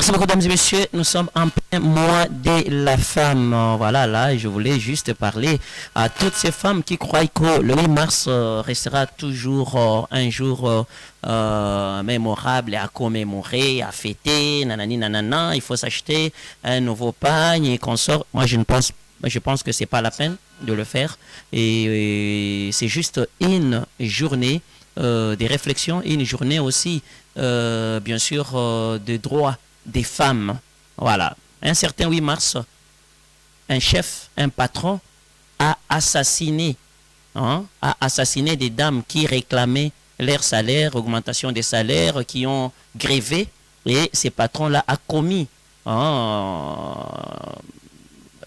Merci beaucoup, mesdames et messieurs. Nous sommes en plein mois de la femme. Voilà, là, je voulais juste parler à toutes ces femmes qui croient que le 8 mars restera toujours un jour mémorable à commémorer, à fêter, nanani, nanana. Il faut s'acheter un nouveau pagne et consort. Moi, je pense que c'est pas la peine de le faire. Et c'est juste une journée de réflexion, une journée aussi, bien sûr, de droits des femmes. Voilà. Un certain 8 mars, un chef, un patron a assassiné des dames qui réclamaient leur salaire, augmentation des salaires, qui ont grévé. Et ces patrons-là a commis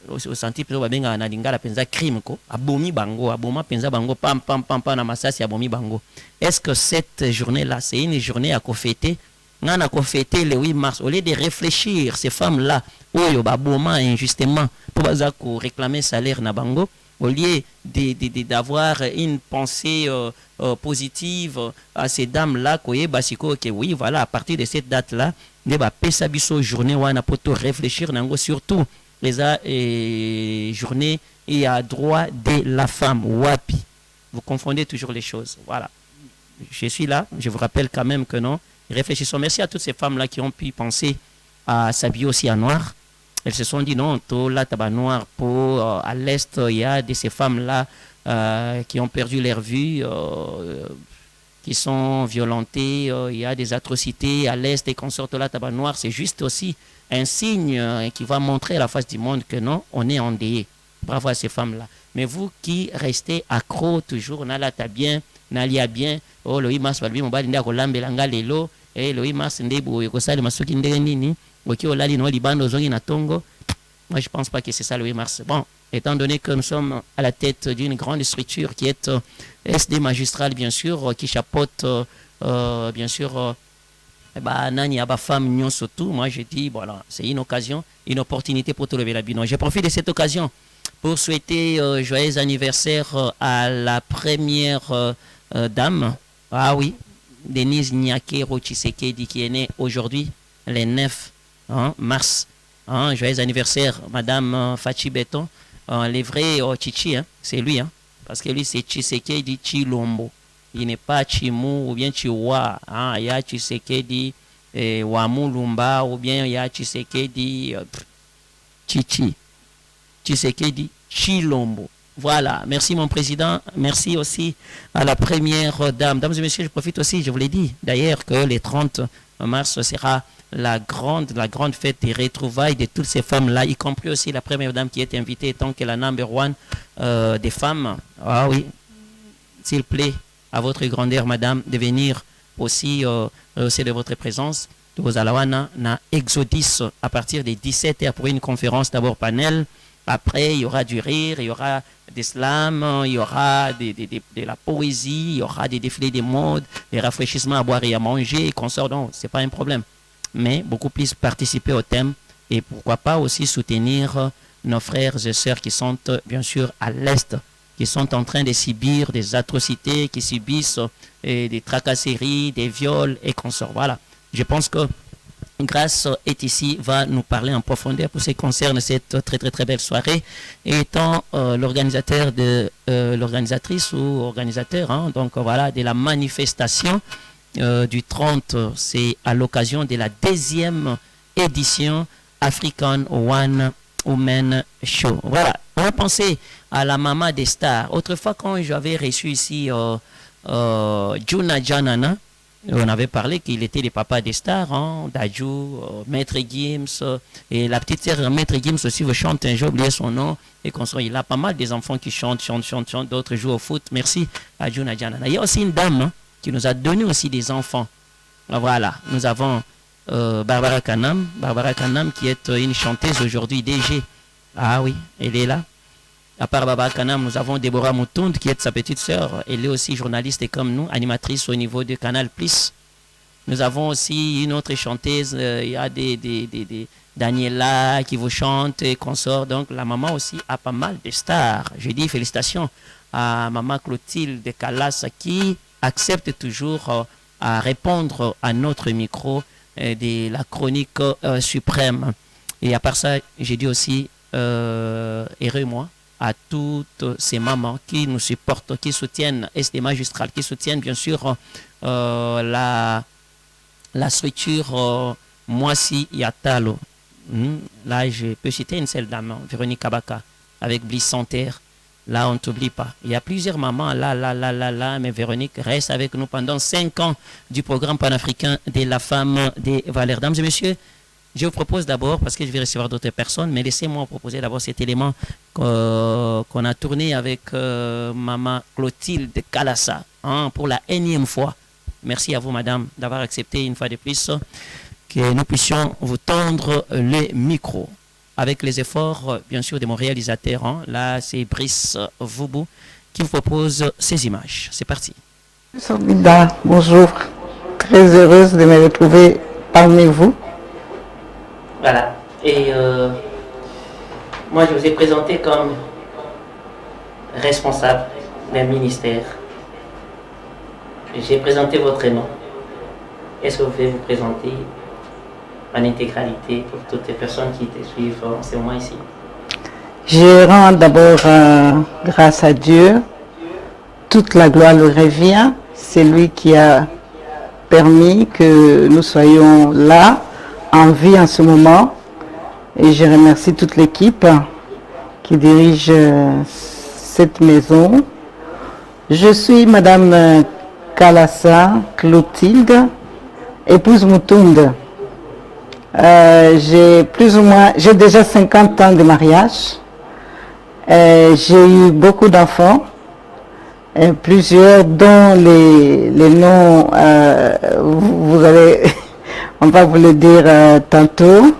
au senti plutôt babenga na lingala penza crime ko abomi bango aboma penza bango pam pam pam pam na masasi abomi bango. Est-ce que cette journée là c'est une journée à fêter? On a fêté le 8 mars au lieu de réfléchir ces femmes là oyo baboma injustement pour bazako réclamer salaire na bango, au lieu d'avoir une pensée positive à ces dames là koye basiko que oui voilà, à partir de cette date là ne ba pesa biso journée wana poto réfléchir nango, surtout les journées et à droit de la femme. Wapi. Vous confondez toujours les choses. Voilà. Je suis là. Je vous rappelle quand même que non. Réfléchissons. Merci à toutes ces femmes-là qui ont pu penser à s'habiller aussi en noir. Elles se sont dit non, tout là, tabac noir pour à l'est, il y a de ces femmes-là qui ont perdu leur vue, qui sont violentées, il y a des atrocités à l'est et qu'on sorte là, tabac noir. C'est juste aussi un signe qui va montrer à la face du monde que non, on est endeuillé. Bravo à ces femmes-là. Mais vous qui restez accro toujours, nalata bien, nalia bien, oh le 8 mars, balbi mobali nda kolambe langa lelo, et le 8 mars ndebo yokosali masuki ndenge nini, oki olali no libando zongi na tongo. Moi je pense pas que c'est ça le 8 mars. Bon, étant donné que nous sommes à la tête d'une grande structure qui est SD magistral bien sûr, qui chapeaute bien sûr nani aba femme nyon surtout, moi je dis voilà, c'est une occasion, une opportunité pour tout lever la bilan. Je profite de cette occasion pour souhaiter joyeux anniversaire à la première dame, ah oui, Denise Nyakero Tshisekedi, qui est née aujourd'hui le 9 mars. Joyeux anniversaire Madame Fachi Beton, les vrais Chichi, c'est lui, parce que lui c'est Tshisekedi Chilombo. Il n'est pas Chimou ou bien Chiwa, il y a Tshisekedi Wamulumba ou bien il y a Tshisekedi Chichi, Tshisekedi Chilombo. Voilà, merci mon président, merci aussi à la première dame. Mesdames et messieurs, je profite aussi, je vous l'ai dit d'ailleurs que le 30 mars sera la grande fête des retrouvailles de toutes ces femmes-là, y compris aussi la première dame qui est invitée tant que la number one des femmes. Ah oui, s'il plaît, à votre grandeur, madame, de venir aussi de votre présence. Aux Alawana, na Exodus à partir des 17h pour une conférence d'abord panel. Après, il y aura du rire, il y aura des slams, il y aura de la poésie, il y aura des défilés de mode, des rafraîchissements à boire et à manger, et qu'on sort. Donc, ce n'est pas un problème. Mais beaucoup plus participer au thème et pourquoi pas aussi soutenir nos frères et sœurs qui sont bien sûr à l'Est, qui sont en train de subir des atrocités, qui subissent des tracasseries, des viols et consorts. Voilà. Je pense que Grâce est ici, va nous parler en profondeur pour ce qui concerne cette très belle soirée. Étant l'organisateur de l'organisatrice ou organisateur, donc voilà, de la manifestation du 30, c'est à l'occasion de la deuxième édition African One Women Show. Voilà, on va penser à la maman des stars. Autrefois, quand j'avais reçu ici Juna Janana, on avait parlé qu'il était le papa des stars, Dajou, Maître Gims, et la petite sœur Maître Gims aussi vous chante un jour, oublié son nom, et il a pas mal des enfants qui chantent, d'autres jouent au foot. Merci à Juna Janana. Il y a aussi une dame qui nous a donné aussi des enfants. Voilà, nous avons Barbara Kanam qui est une chanteuse aujourd'hui, DG. Ah oui, elle est là. À part Barbara Kanam, nous avons Deborah Moutound qui est sa petite sœur. Elle est aussi journaliste comme nous, animatrice au niveau de Canal+. Nous avons aussi une autre chanteuse, il y a des Daniela qui vous chante et consort. Donc la maman aussi a pas mal de stars. Je dis félicitations à maman Clotilde Calas qui accepte toujours à répondre à notre micro de la chronique suprême. Et à part ça, j'ai dit aussi, heureux moi, à toutes ces mamans qui nous supportent, qui soutiennent SD Magistral, qui soutiennent bien sûr la structure Moisi Yatalo. Là, je peux citer une seule dame, Véronique Kabaka, avec Bliss Santerre. Là, on ne t'oublie pas. Il y a plusieurs mamans, là, mais Véronique reste avec nous pendant 5 ans du programme panafricain de la femme des valeurs. Dames et messieurs, je vous propose d'abord, parce que je vais recevoir d'autres personnes, mais laissez-moi proposer d'abord cet élément qu'on a tourné avec maman Clotilde Kalassa, pour la énième fois. Merci à vous, madame, d'avoir accepté une fois de plus que nous puissions vous tendre le micro. Avec les efforts, bien sûr, de mon réalisateur. Là, c'est Brice Voubou qui vous propose ces images. C'est parti. Sobida, bonjour. Très heureuse de me retrouver parmi vous. Voilà. Et moi, je vous ai présenté comme responsable d'un ministère. J'ai présenté votre nom. Est-ce que vous pouvez vous présenter en intégralité pour toutes les personnes qui te suivent en ce moment ici? Je rends d'abord grâce à Dieu. Toute la gloire lui revient. C'est lui qui a permis que nous soyons là, en vie en ce moment. Et je remercie toute l'équipe qui dirige cette maison. Je suis Madame Kalassa Clotilde, épouse Moutounde. J'ai déjà 50 ans de mariage. J'ai eu beaucoup d'enfants, plusieurs dont les noms, vous allez, on va vous le dire tantôt.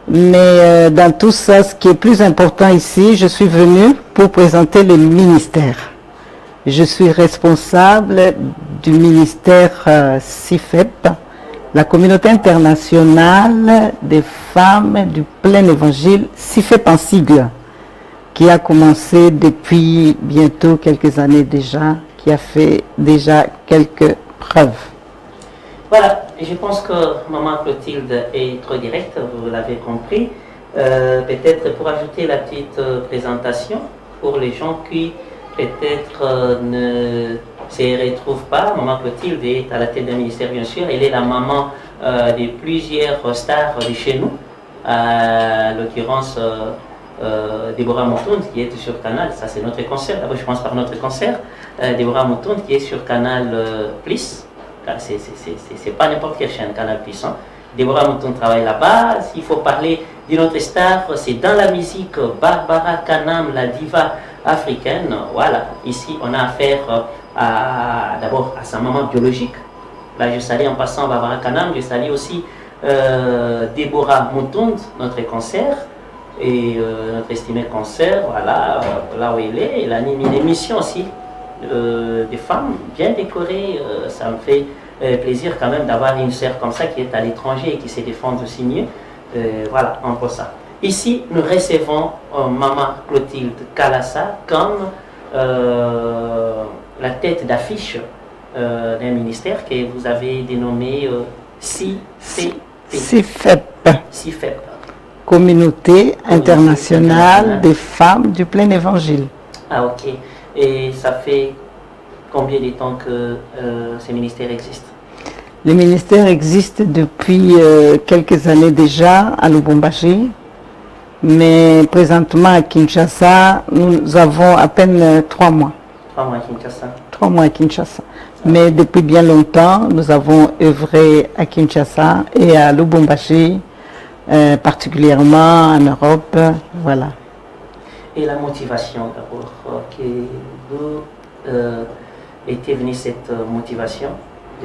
Mais dans tout ça, ce qui est plus important ici, je suis venue pour présenter le ministère. Je suis responsable du ministère CIFEP, la communauté internationale des femmes du plein évangile, CIFEP en sigle, qui a commencé depuis bientôt quelques années déjà, qui a fait déjà quelques preuves. Voilà, je pense que maman Clotilde est trop directe, vous l'avez compris. Peut-être pour ajouter la petite présentation, pour les gens qui peut-être ne se retrouvent pas, maman Clotilde est à la tête d'un ministère bien sûr, elle est la maman de plusieurs stars de chez nous, à l'occurrence Déborah Moutounde qui est sur Canal, ça c'est notre concert, d'abord je pense par notre concert, Déborah Moutounde qui est sur Canal Plus. C'est pas n'importe quelle chaîne, Canal Puissant. Déborah Mouton travaille là-bas. S'il faut parler d'une autre star, c'est dans la musique, Barbara Kanam, la diva africaine. Voilà, ici on a affaire d'abord à sa maman biologique. Là je salue en passant Barbara Kanam, je salue aussi Déborah Mouton, notre concert. Et notre estimé concert, voilà, là où il est, il anime une émission aussi. Des femmes bien décorées, ça me fait plaisir quand même d'avoir une sœur comme ça qui est à l'étranger et qui se défend aussi mieux. Voilà, un peu ça. Ici, nous recevons maman Clotilde Kalassa comme la tête d'affiche d'un ministère que vous avez dénommé CIFEP. CIFEP. Communauté internationale des femmes du plein évangile. Ah ok. Et ça fait combien de temps que ce ministère existe? Le ministère existe depuis quelques années déjà à Lubumbashi, mais présentement à Kinshasa, nous avons à peine 3 mois. 3 mois à Kinshasa. 3 mois à Kinshasa. Mais depuis bien longtemps, nous avons œuvré à Kinshasa et à Lubumbashi, particulièrement en Europe. Voilà. Et la motivation d'abord, d'où était venue cette motivation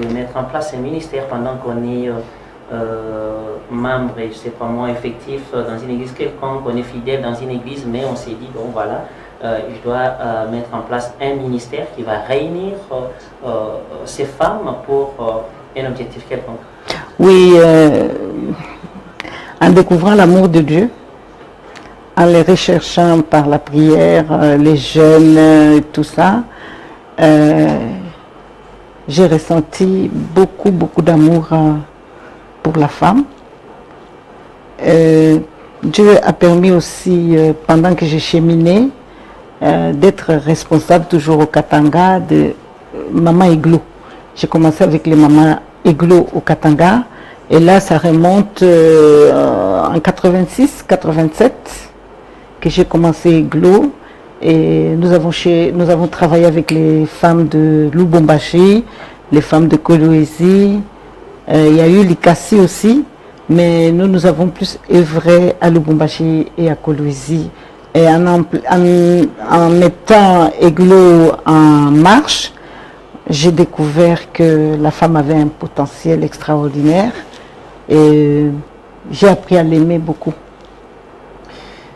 de mettre en place un ministère pendant qu'on est membre, je ne sais pas moi, effectif dans une église quelconque, on est fidèle dans une église, mais on s'est dit, bon voilà, je dois mettre en place un ministère qui va réunir ces femmes pour un objectif quelconque. Oui, en découvrant l'amour de Dieu, en les recherchant par la prière, les jeunes, tout ça, j'ai ressenti beaucoup d'amour pour la femme. Dieu a permis aussi, pendant que j'ai cheminé, d'être responsable toujours au Katanga de Maman Igloo. J'ai commencé avec les Mamans Igloo au Katanga. Et là, ça remonte en 86, 87 que j'ai commencé Igloo. Et nous avons travaillé avec les femmes de Lubumbashi, les femmes de Kolwezi. Il y a eu l'Ikasi aussi, mais nous avons plus œuvré à Lubumbashi et à Kolwezi. Et en mettant Igloo en marche, j'ai découvert que la femme avait un potentiel extraordinaire et j'ai appris à l'aimer beaucoup.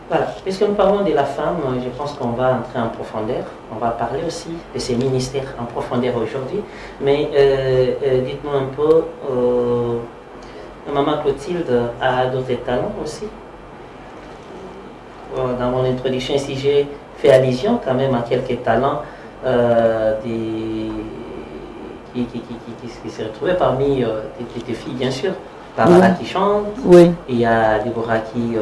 Voilà, puisque nous parlons de la femme, je pense qu'on va entrer en profondeur. On va parler aussi de ces ministères en profondeur aujourd'hui. Mais dites-moi un peu, Maman Clotilde a d'autres talents aussi. Dans mon introduction, si j'ai fait allusion quand même à quelques talents qui se retrouvaient parmi tes filles, bien sûr. Barbara qui chante, oui. Il y a Déborah qui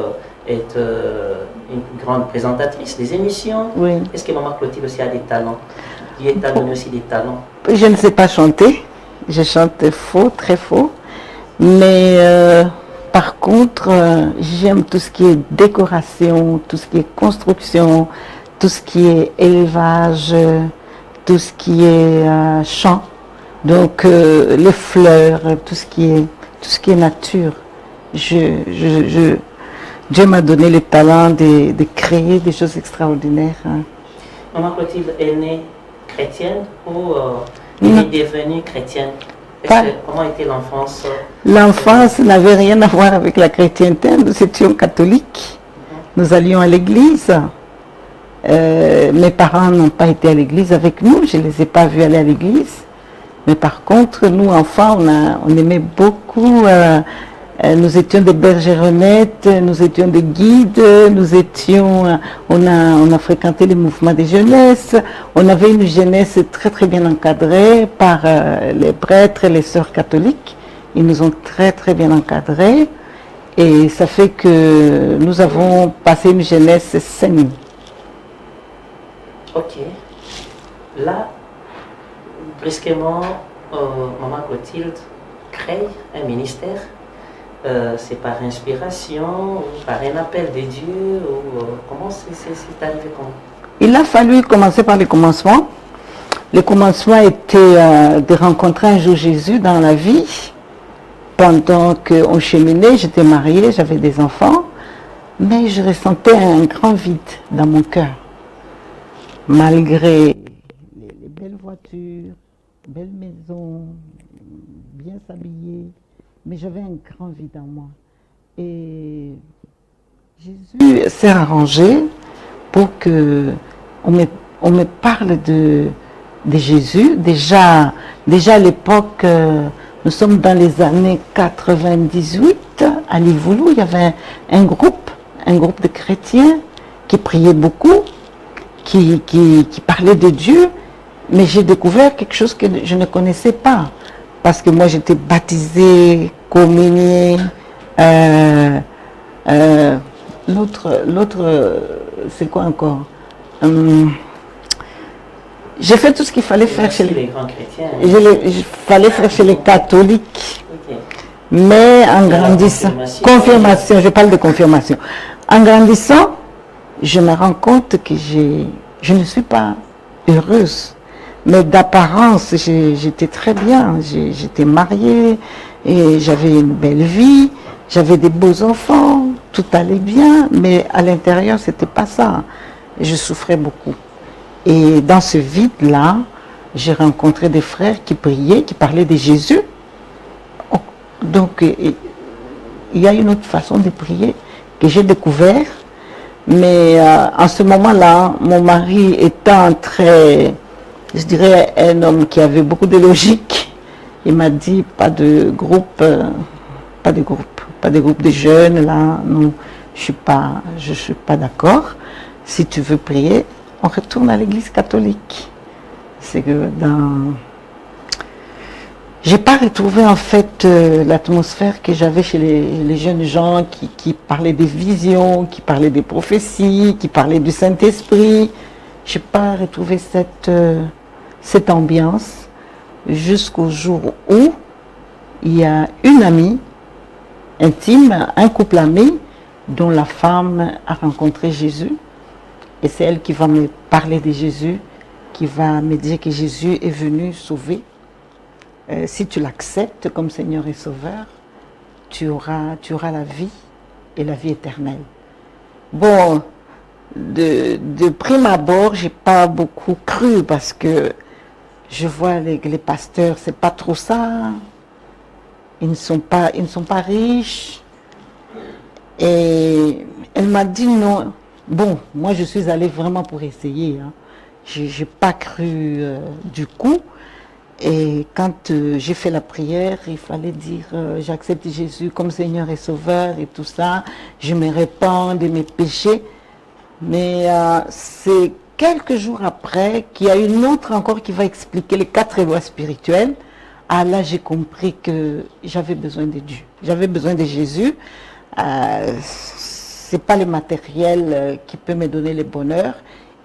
est une grande présentatrice des émissions. Oui. Est-ce que Maman Clotilde aussi a des talents? Dieu t'a donné aussi des talents? Je ne sais pas chanter, je chante faux, très faux, mais par contre, j'aime tout ce qui est décoration, tout ce qui est construction, tout ce qui est élevage, tout ce qui est chant, donc les fleurs, tout ce qui est nature. Dieu m'a donné le talent de créer des choses extraordinaires. Maman Clotilde est née chrétienne ou elle est devenue chrétienne? Comment était l'enfance? L'enfance n'avait rien à voir avec la chrétienté. Nous étions catholiques. Nous allions à l'église. Mes parents n'ont pas été à l'église avec nous. Je ne les ai pas vus aller à l'église. Mais par contre, nous, enfants, on aimait beaucoup. Nous étions des bergeronnettes, nous étions des guides, on a fréquenté les mouvements de jeunesse. On avait une jeunesse très très bien encadrée par les prêtres et les sœurs catholiques. Ils nous ont très très bien encadrés et ça fait que nous avons passé une jeunesse saine. Ok. Là, brusquement, Maman Clotilde crée un ministère. C'est par inspiration, ou par un appel de Dieu, ou comment c'est arrivé comme? Il a fallu commencer par le commencement. Le commencement était de rencontrer un jour Jésus dans la vie. Pendant qu'on cheminait, j'étais mariée, j'avais des enfants, mais je ressentais un grand vide dans mon cœur. Malgré les belles voitures, belles maisons, bien s'habiller, mais j'avais un grand vide en moi. Et Jésus s'est arrangé pour qu'on me parle de Jésus. Déjà à l'époque, nous sommes dans les années 98, à Livoulou, il y avait un groupe de chrétiens qui priaient beaucoup, qui parlaient de Dieu, mais j'ai découvert quelque chose que je ne connaissais pas. Parce que moi j'étais baptisée, communiée, l'autre, c'est quoi encore? J'ai fait tout ce qu'il fallait faire chez les grands chrétiens. Il fallait faire chez les catholiques. Okay. Mais en grandissant, confirmation, je parle de confirmation. En grandissant, je me rends compte que je ne suis pas heureuse. Mais d'apparence, j'étais très bien. J'étais mariée et j'avais une belle vie. J'avais des beaux enfants. Tout allait bien. Mais à l'intérieur, c'était pas ça. Je souffrais beaucoup. Et dans ce vide-là, j'ai rencontré des frères qui priaient, qui parlaient de Jésus. Donc, il y a une autre façon de prier que j'ai découvert. Mais en ce moment-là, mon mari étant très... je dirais un homme qui avait beaucoup de logique. Il m'a dit pas de groupe de jeunes là, non, je suis pas d'accord. Si tu veux prier, on retourne à l'église catholique. C'est que J'ai pas retrouvé en fait l'atmosphère que j'avais chez les jeunes gens qui parlaient des visions, qui parlaient des prophéties, qui parlaient du Saint-Esprit. J'ai pas retrouvé cette ambiance jusqu'au jour où il y a une amie intime, un couple ami dont la femme a rencontré Jésus. Et c'est elle qui va me parler de Jésus, qui va me dire que Jésus est venu sauver. Si tu l'acceptes comme Seigneur et Sauveur, tu auras la vie et la vie éternelle. Bon, de prime abord, j'ai pas beaucoup cru parce que je vois les pasteurs, c'est pas trop ça. Ils ne sont pas riches. Et elle m'a dit non. Bon, moi je suis allée vraiment pour essayer. Hein. J'ai pas cru du coup. Et quand j'ai fait la prière, il fallait dire j'accepte Jésus comme Seigneur et Sauveur et tout ça. Je me répands de mes péchés. Mais c'est quelques jours après qu'il y a une autre encore qui va expliquer les 4 lois spirituelles. Ah là, j'ai compris que j'avais besoin de Dieu. J'avais besoin de Jésus. C'est pas le matériel qui peut me donner le bonheur.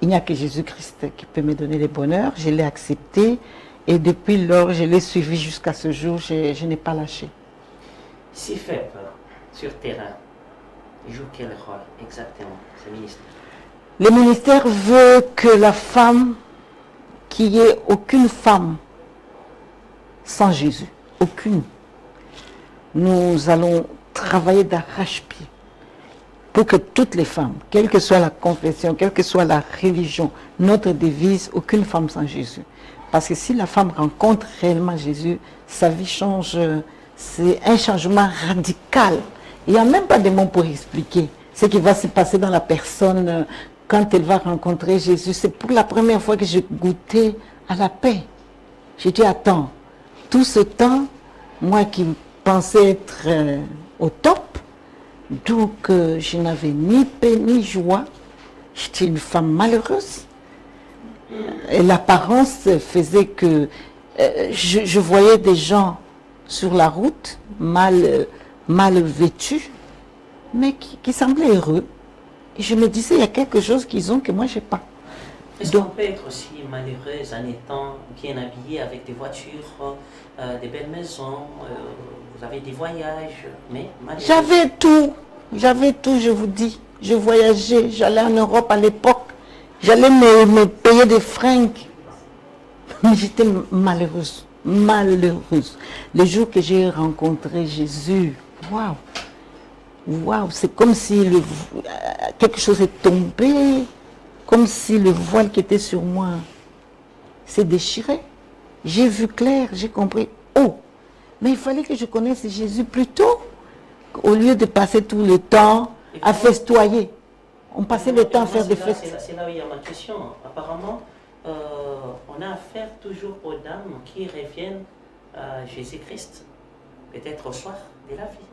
Il n'y a que Jésus-Christ qui peut me donner le bonheur. Je l'ai accepté. Et depuis lors, je l'ai suivi jusqu'à ce jour, je n'ai pas lâché. Si faible sur terrain, il joue quel rôle exactement, ce ministère? Le ministère veut que la femme, qu'il n'y ait aucune femme sans Jésus. Aucune. Nous allons travailler d'arrache-pied pour que toutes les femmes, quelle que soit la confession, quelle que soit la religion, notre devise, aucune femme sans Jésus. Parce que si la femme rencontre réellement Jésus, sa vie change, c'est un changement radical. Il n'y a même pas de mots pour expliquer ce qui va se passer dans la personne quand elle va rencontrer Jésus. C'est pour la première fois que j'ai goûté à la paix. J'ai dit, attends, tout ce temps, moi qui pensais être au top, donc je n'avais ni paix ni joie. J'étais une femme malheureuse. Et l'apparence faisait que je voyais des gens sur la route, mal vêtus, mais qui semblaient heureux. Et je me disais, il y a quelque chose qu'ils ont que moi, je n'ai pas. Est-ce qu'on peut être aussi malheureuse en étant bien habillée avec des voitures, des belles maisons, vous avez des voyages, mais malheureuse? J'avais tout, je vous dis. Je voyageais, j'allais en Europe à l'époque. J'allais me payer des fringues. Mais j'étais malheureuse. Le jour que j'ai rencontré Jésus, waouh, c'est comme si quelque chose est tombé, comme si le voile qui était sur moi s'est déchiré. J'ai vu clair, j'ai compris. Oh, mais il fallait que je connaisse Jésus plus tôt, au lieu de passer tout le temps à festoyer. On passait le temps à faire des fêtes. C'est là où il y a ma question. Apparemment, on a affaire toujours aux dames qui reviennent à Jésus-Christ, peut-être au soir de la vie.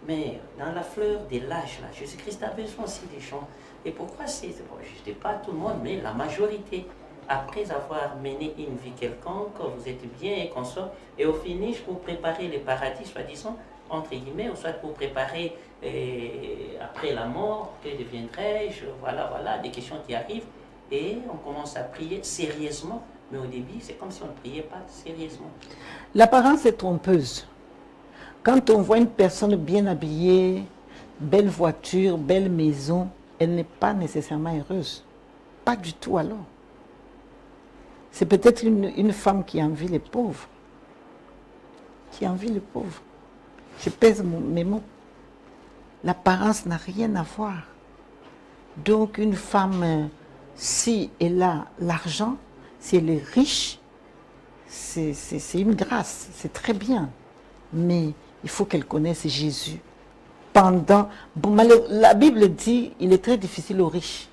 Mais dans la fleur de l'âge, Jésus-Christ a besoin aussi des gens. Et pourquoi je ne dis pas tout le monde, mais la majorité, après avoir mené une vie quelconque, vous êtes bien et qu'on sort, et au finish, vous préparez le paradis, soi-disant, entre guillemets, ou soit pour préparer après la mort, que deviendrai-je, voilà, des questions qui arrivent, et on commence à prier sérieusement, mais au début, c'est comme si on ne priait pas sérieusement. L'apparence est trompeuse. Quand on voit une personne bien habillée, belle voiture, belle maison, elle n'est pas nécessairement heureuse. Pas du tout alors. C'est peut-être une femme qui envie les pauvres. Je pèse mes mots. L'apparence n'a rien à voir. Donc une femme, si elle a l'argent, si elle est riche, c'est une grâce, c'est très bien. Mais il faut qu'elle connaisse Jésus. La Bible dit, il est très difficile aux riches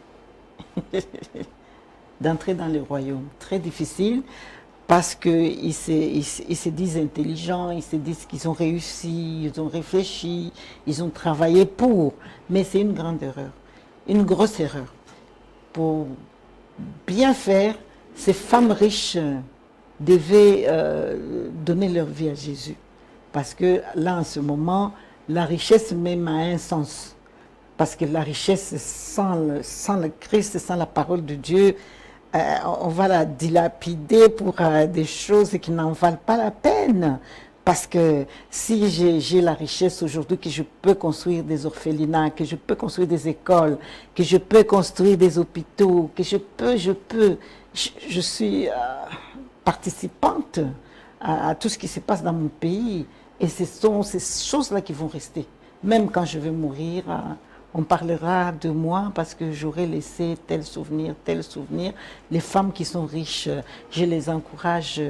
d'entrer dans le royaume. Très difficile. Parce qu'ils se disent intelligents, ils se disent qu'ils ont réussi, ils ont réfléchi, ils ont travaillé pour. Mais c'est une grande erreur, une grosse erreur. Pour bien faire, ces femmes riches devaient donner leur vie à Jésus. Parce que là, en ce moment, la richesse même a un sens. Parce que la richesse sans le Christ, sans la parole de Dieu, on va la dilapider pour des choses qui n'en valent pas la peine. Parce que si j'ai la richesse aujourd'hui, que je peux construire des orphelinats, que je peux construire des écoles, que je peux construire des hôpitaux, que je suis participante à tout ce qui se passe dans mon pays. Et ce sont ces choses-là qui vont rester. Même quand je vais mourir, on parlera de moi parce que j'aurai laissé tel souvenir, tel souvenir. Les femmes qui sont riches, je les encourage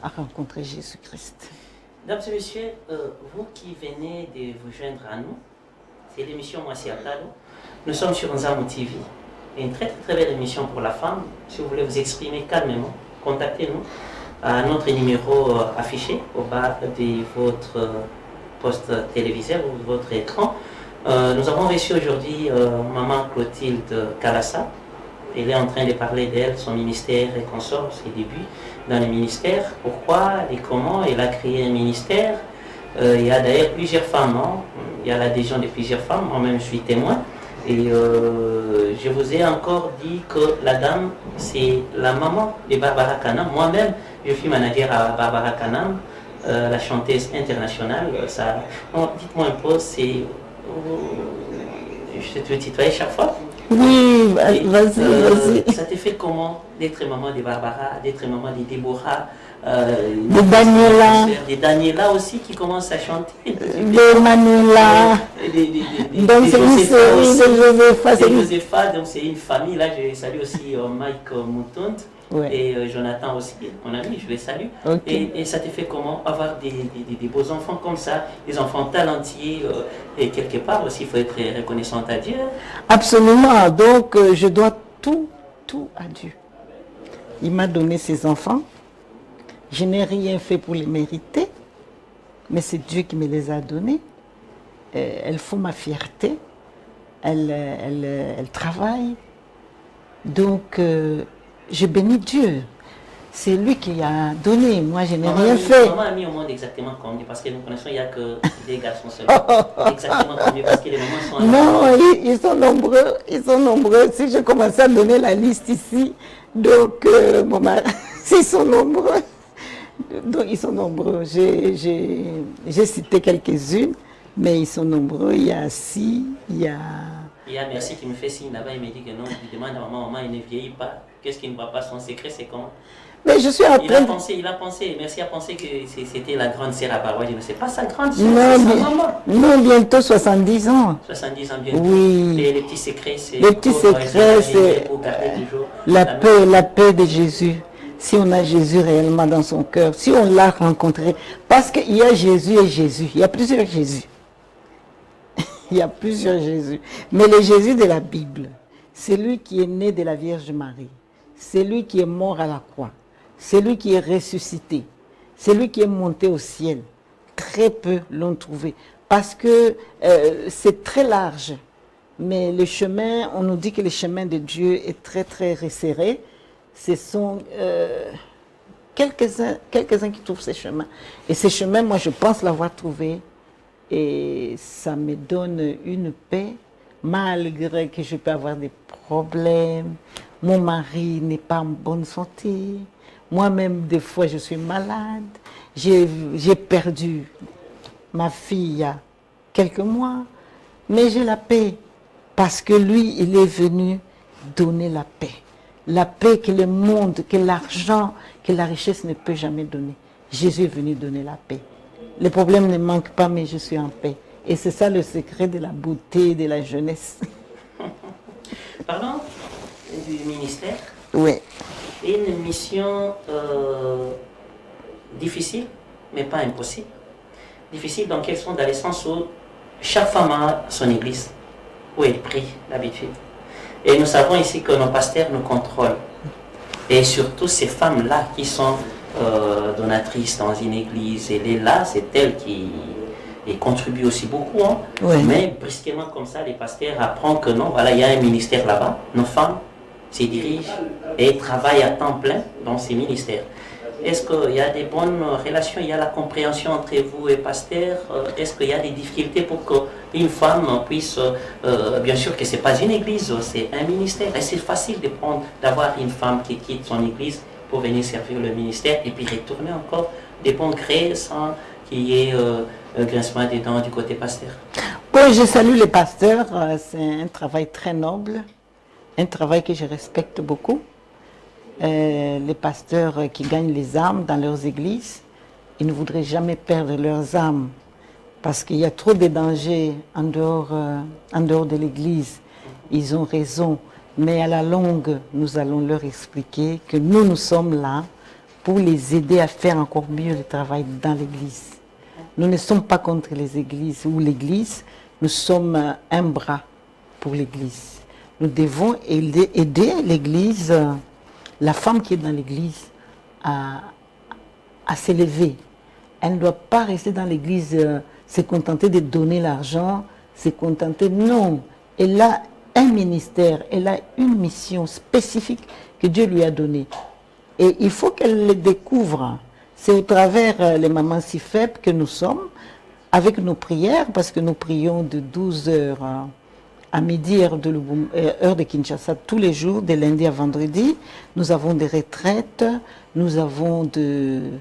à rencontrer Jésus-Christ. Mesdames et messieurs, vous qui venez de vous joindre à nous, c'est l'émission Moi c'est Atalo. Nous sommes sur Nzamou TV. Une très belle émission pour la femme. Si vous voulez vous exprimer calmement, contactez-nous à notre numéro affiché au bas de votre poste téléviseur ou de votre écran. Nous avons reçu aujourd'hui maman Clotilde Kalassa. Elle est en train de parler d'elle, son ministère et consorts, ses débuts dans le ministère. Pourquoi et comment elle a créé un ministère. Il y a d'ailleurs plusieurs femmes, hein? Il y a l'adhésion de plusieurs femmes, moi-même je suis témoin. Et je vous ai encore dit que la dame, c'est la maman de Barbara Kanam. Moi-même, je suis manager à Barbara Kanam, la chanteuse internationale. Dites-moi un peu, je te tutoyer chaque fois. Oui, vas-y. Ça te fait comment d'être maman de Barbara, d'être maman de Déborah, de Daniela aussi qui commence à chanter, de Manuela, donc c'est une série de Josepha, donc c'est une famille. Là je salue aussi Mike Mouton et Jonathan aussi, mon ami, je les salue. Okay. Et ça te fait comment avoir des beaux enfants comme ça, des enfants talentueux, et quelque part aussi il faut être reconnaissant à Dieu. Absolument, donc je dois tout à Dieu. Il m'a donné ses enfants. Je n'ai rien fait pour les mériter, mais c'est Dieu qui me les a donnés. Elles font ma fierté, elles travaillent. Donc, je bénis Dieu. C'est lui qui a donné, moi je n'ai rien fait. Maman a mis au monde exactement combien? Parce que nous connaissons, il n'y a que des garçons seulement. Exactement combien? Parce que les mamans sont... Non, ils sont nombreux. Si je commençais à donner la liste ici, donc, ils sont nombreux. Donc, ils sont nombreux. J'ai cité quelques-unes, mais ils sont nombreux. Il y a Si, il y a Merci qui me fait signe là-bas. Il me dit que non. Il demande à maman, il ne vieillit pas. Qu'est-ce qui ne va pas? Son secret, c'est comment? Mais je suis en train... Il a pensé. Merci a pensé que c'était la grande sœur à Barois. Je ne sais pas sa grande sœur, c'est sa maman. Non, bientôt 70 ans. 70 ans bientôt. Oui. Les petits secrets, c'est... Les petits secrets, c'est la paix de Jésus. Si on a Jésus réellement dans son cœur, si on l'a rencontré, parce qu'il y a Jésus et Jésus, il y a plusieurs Jésus. Il y a plusieurs Jésus. Mais le Jésus de la Bible, c'est lui qui est né de la Vierge Marie. C'est lui qui est mort à la croix. C'est lui qui est ressuscité. C'est lui qui est monté au ciel. Très peu l'ont trouvé. Parce que c'est très large. Mais le chemin, on nous dit que le chemin de Dieu est très resserré. Ce sont quelques-uns qui trouvent ces chemins. Et ces chemins, moi, je pense l'avoir trouvé. Et ça me donne une paix, malgré que je peux avoir des problèmes. Mon mari n'est pas en bonne santé. Moi-même, des fois, je suis malade. J'ai perdu ma fille il y a quelques mois. Mais j'ai la paix. Parce que lui, il est venu donner la paix. La paix que le monde, que l'argent, que la richesse ne peut jamais donner. Jésus est venu donner la paix. Les problèmes ne manquent pas, mais je suis en paix. Et c'est ça le secret de la beauté de la jeunesse. Parlons du ministère. Oui. Une mission difficile, mais pas impossible. Difficile dans quel sens? Dans le sens où chaque femme a son église, où elle prie d'habitude. Et nous savons ici que nos pasteurs nous contrôlent. Et surtout ces femmes-là qui sont donatrices dans une église, et là, c'est elles qui contribuent aussi beaucoup. Hein. Oui. Mais brusquement comme ça, les pasteurs apprennent que non, voilà, il y a un ministère là-bas. Nos femmes s'y dirigent et travaillent à temps plein dans ces ministères. Est-ce qu'il y a des bonnes relations, il y a la compréhension entre vous et pasteur? Est-ce qu'il y a des difficultés pour qu'une femme puisse, bien sûr que ce n'est pas une église, c'est un ministère. Et c'est facile d'avoir une femme qui quitte son église pour venir servir le ministère et puis retourner encore des bons grés sans qu'il y ait grincement des dents du côté pasteur. Bon, je salue les pasteurs, c'est un travail très noble, un travail que je respecte beaucoup. Les pasteurs qui gagnent les âmes dans leurs églises, ils ne voudraient jamais perdre leurs âmes parce qu'il y a trop de dangers en dehors de l'église. Ils ont raison, mais à la longue, nous allons leur expliquer que nous sommes là pour les aider à faire encore mieux le travail dans l'église. Nous ne sommes pas contre les églises ou l'église, nous sommes un bras pour l'église. Nous devons aider l'église, la femme qui est dans l'église, à s'élever. Elle ne doit pas rester dans l'église, se contenter de donner l'argent, se contenter. Non, elle a un ministère, elle a une mission spécifique que Dieu lui a donnée. Et il faut qu'elle le découvre. C'est au travers les mamans si faibles que nous sommes, avec nos prières, parce que nous prions de 12h à midi, heure de Kinshasa, tous les jours, de lundi à vendredi. Nous avons des retraites, nous avons de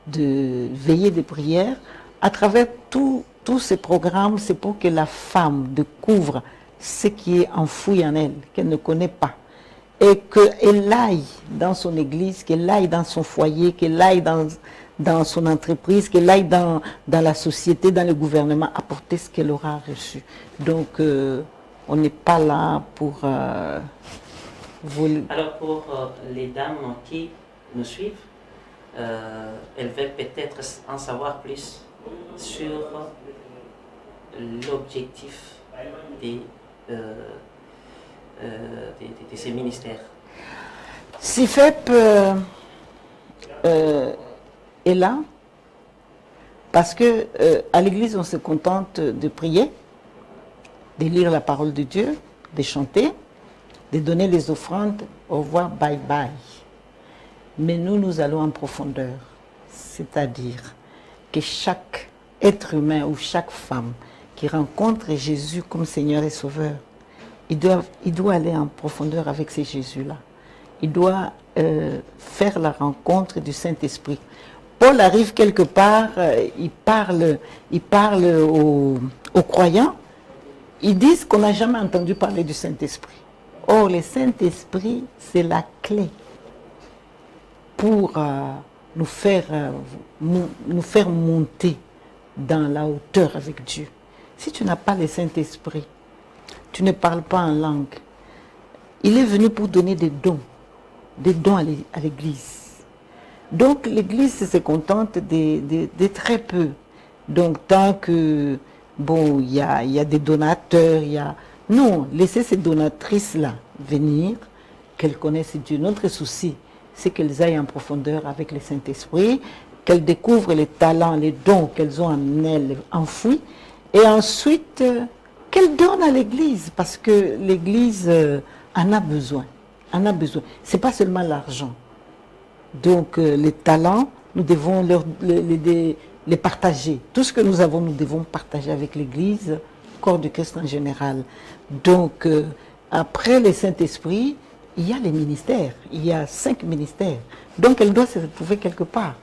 veillées de prières. À travers tous ces programmes, c'est pour que la femme découvre ce qui est enfoui en elle, qu'elle ne connaît pas. Et qu'elle aille dans son église, qu'elle aille dans son foyer, qu'elle aille dans son entreprise, qu'elle aille dans la société, dans le gouvernement, apporter ce qu'elle aura reçu. Donc, on n'est pas là pour voler. Alors, pour les dames qui nous suivent, elles veulent peut-être en savoir plus sur l'objectif de ces ministères. CIFEP est là parce que à l'église on se contente de prier, de lire la parole de Dieu, de chanter, de donner les offrandes, au revoir, bye bye. Mais nous allons en profondeur, c'est-à-dire que chaque être humain ou chaque femme qui rencontre Jésus comme Seigneur et Sauveur, il doit aller en profondeur avec ces Jésus-là. Il doit faire la rencontre du Saint-Esprit. Paul arrive quelque part, il parle aux croyants, ils disent qu'on n'a jamais entendu parler du Saint-Esprit. Or, le Saint-Esprit, c'est la clé pour nous faire monter dans la hauteur avec Dieu. Si tu n'as pas le Saint-Esprit, tu ne parles pas en langue. Il est venu pour donner des dons à l'Église. Donc l'Église se contente de très peu. Donc tant que, bon, il y a des donateurs, non, laissez ces donatrices-là venir, qu'elles connaissent Dieu. Notre souci, c'est qu'elles aillent en profondeur avec le Saint-Esprit, qu'elles découvrent les talents, les dons qu'elles ont en elles enfouis, et ensuite qu'elles donnent à l'Église, parce que l'Église en a besoin. Ce n'est pas seulement l'argent. Donc les talents, nous devons les partager. Tout ce que nous avons, nous devons partager avec l'Église, corps de Christ en général. Donc après le Saint-Esprit, il y a les ministères. Il y a 5 ministères. Donc elle doit se retrouver quelque part.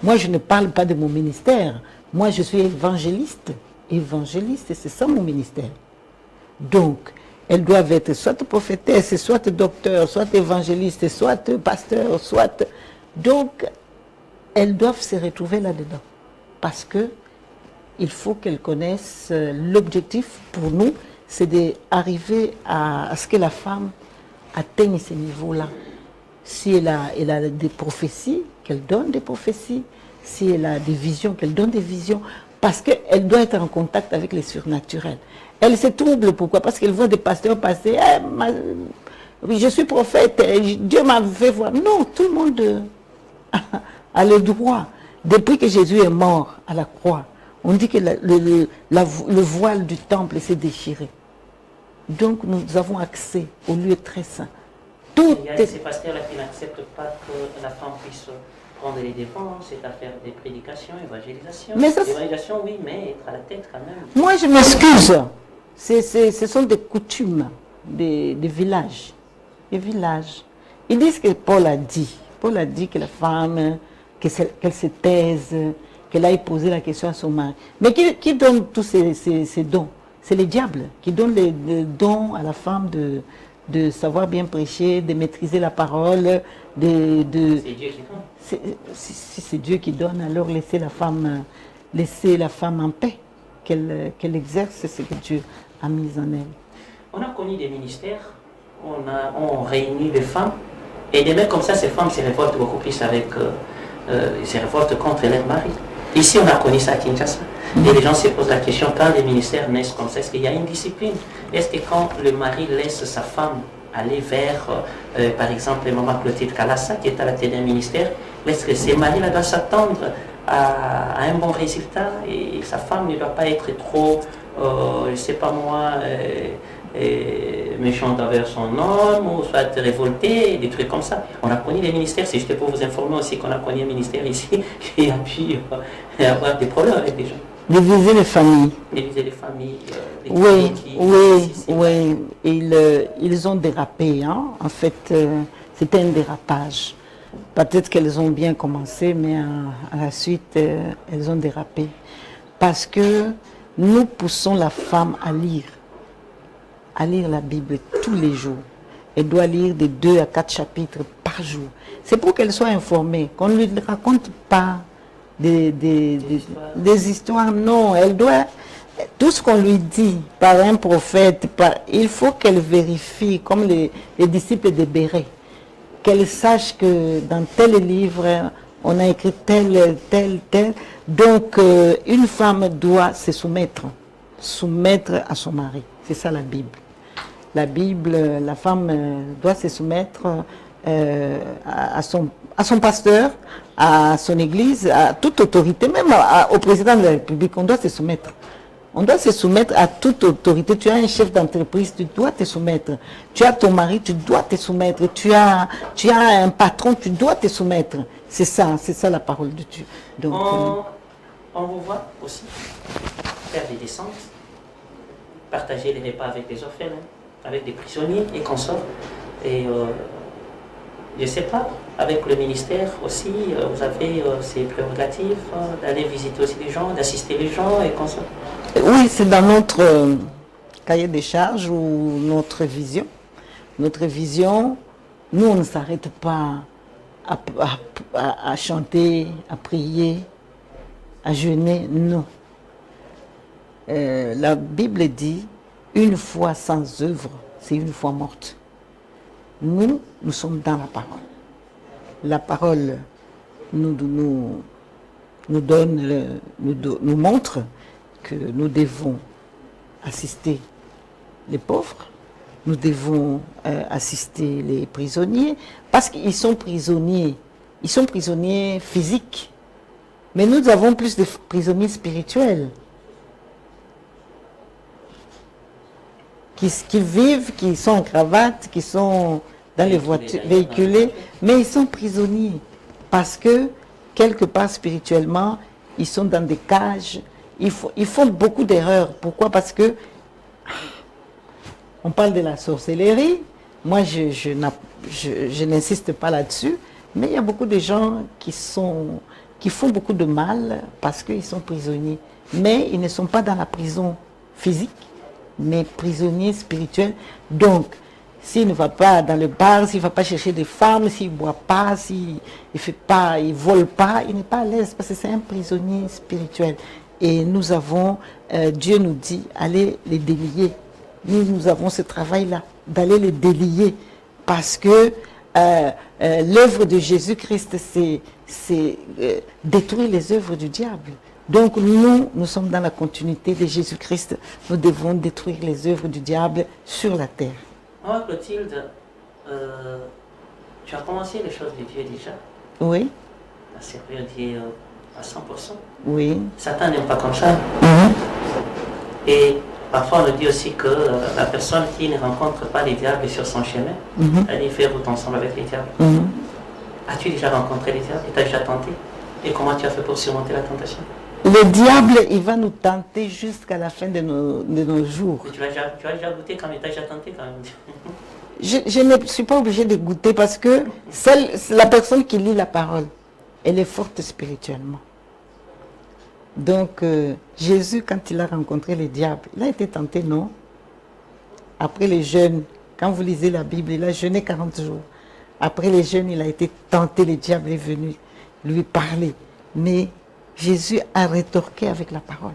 Moi, je ne parle pas de mon ministère. Moi, je suis évangéliste. Évangéliste, c'est ça mon ministère. Donc, elles doivent être soit prophétesses, soit docteurs, soit évangélistes, soit pasteurs, soit... Donc, elles doivent se retrouver là-dedans. Parce que il faut qu'elles connaissent l'objectif pour nous, c'est d'arriver à ce que la femme atteigne ce niveau-là. Si elle a des prophéties, qu'elle donne des prophéties. Si elle a des visions, qu'elle donne des visions. Parce qu'elle doit être en contact avec les surnaturels. Elle se trouble, pourquoi? Parce qu'elle voit des pasteurs passer. Oui, je suis prophète, Dieu m'a fait voir. Non, tout le monde a le droit. Depuis que Jésus est mort à la croix, on dit que le voile du temple s'est déchiré. Donc nous avons accès au lieu très saint. Il y a ces pasteurs-là qui n'acceptent pas que la femme puisse prendre les devants, c'est à faire des prédications, évangélisation. Mais ça, Évangélisation, oui, mais être à la tête quand même. moi, je m'excuse. Ce sont des coutumes des villages. Des villages. Ils disent que Paul a dit. Paul a dit que la femme, qu'elle se taise, qu'elle aille poser la question à son mari. Mais qui donne tous ces dons? C'est le diable qui donne les dons à la femme de savoir bien prêcher, de maîtriser la parole. C'est Dieu qui donne. Si c'est Dieu qui donne, alors laissez la femme en paix, qu'elle exerce ce que Dieu a mis en elle. On a connu des ministères, on réunit les femmes, et des mecs comme ça, ces femmes se révoltent beaucoup plus se révoltent contre leur mari. Ici, on a connu ça à Kinshasa. Et les gens se posent la question, quand les ministères naissent comme ça, est-ce qu'il y a une discipline? Est-ce que quand le mari laisse sa femme aller vers, par exemple, maman Clotilde Kalassa, qui est à la tête d'un ministère, est-ce que ce mari-là doit s'attendre à un bon résultat et sa femme ne doit pas être trop, je ne sais pas moi, méchante envers son homme, ou soit révoltée, des trucs comme ça. On a connu les ministères, c'est juste pour vous informer aussi qu'on a connu un ministère ici qui a pu avoir des problèmes avec des gens. Diviser les familles. Diviser les familles. Oui. Ils ont dérapé. Hein. En fait, c'était un dérapage. Peut-être qu'elles ont bien commencé, mais à la suite, elles ont dérapé. Parce que nous poussons la femme à lire la Bible tous les jours. Elle doit lire de 2 à 4 chapitres par jour. C'est pour qu'elle soit informée, qu'on ne lui raconte pas des histoires. Non, elle doit, tout ce qu'on lui dit par un prophète, il faut qu'elle vérifie, comme les disciples de Béret, qu'elle sache que dans tel livre, on a écrit tel. Donc, une femme doit se soumettre à son mari. C'est ça la Bible. La Bible, la femme doit se soumettre à son pasteur, à son église, à toute autorité, même au président de la République. On doit se soumettre. On doit se soumettre à toute autorité. Tu as un chef d'entreprise, tu dois te soumettre. Tu as ton mari, tu dois te soumettre. Tu as un patron, tu dois te soumettre. C'est ça la parole de Dieu. Donc, on vous voit aussi faire des descentes, partager les repas avec des orphelins, avec des prisonniers et consorts. Et je ne sais pas, avec le ministère aussi, vous avez ces prérogatives d'aller visiter aussi les gens, d'assister les gens et consorts. Oui, c'est dans notre cahier des charges ou notre vision. Notre vision, nous, on ne s'arrête pas à chanter, à prier, à jeûner, non. La Bible dit, une foi sans œuvre, c'est une foi morte. Nous sommes dans la parole. La parole nous montre que nous devons assister les pauvres, nous devons assister les prisonniers, parce qu'ils sont prisonniers physiques, mais nous avons plus de prisonniers spirituels qui vivent, qui sont en cravate, qui sont dans les voitures véhiculées, mais ils sont prisonniers parce que quelque part spirituellement, ils sont dans des cages. Ils font beaucoup d'erreurs. Pourquoi? Parce que on parle de la sorcellerie. Moi, je n'insiste pas là-dessus, mais il y a beaucoup de gens qui font beaucoup de mal parce qu'ils sont prisonniers. Mais ils ne sont pas dans la prison physique, mais prisonniers spirituels. Donc, s'il ne va pas dans le bar, s'il ne va pas chercher des femmes, s'il ne boit pas, s'il ne vole pas, il n'est pas à l'aise parce que c'est un prisonnier spirituel. Et nous avons, Dieu nous dit, allez les délier. Nous avons ce travail-là, d'aller les délier. Parce que l'œuvre de Jésus-Christ, c'est détruire les œuvres du diable. Donc nous sommes dans la continuité de Jésus-Christ. Nous devons détruire les œuvres du diable sur la terre. Oh, Clotilde, tu as commencé les choses de Dieu déjà. Oui. À servir Dieu à 100%. Oui. Satan n'aime pas comme ça. Mm-hmm. Et parfois on nous dit aussi que la personne qui ne rencontre pas les diables sur son chemin, elle y fait route ensemble avec les diables. Mm-hmm. As-tu déjà rencontré les diables et tu as déjà tenté? Et comment tu as fait pour surmonter la tentation? Le diable, il va nous tenter jusqu'à la fin de nos jours. Mais tu as déjà goûté quand même, tu as déjà tenté quand même. Je ne suis pas obligée de goûter parce que la personne qui lit la parole, elle est forte spirituellement. Donc, Jésus, quand il a rencontré les diables, il a été tenté, non? Après les jeûnes, quand vous lisez la Bible, il a jeûné 40 jours. Après les jeûnes, il a été tenté, le diable est venu lui parler. Mais Jésus a rétorqué avec la parole.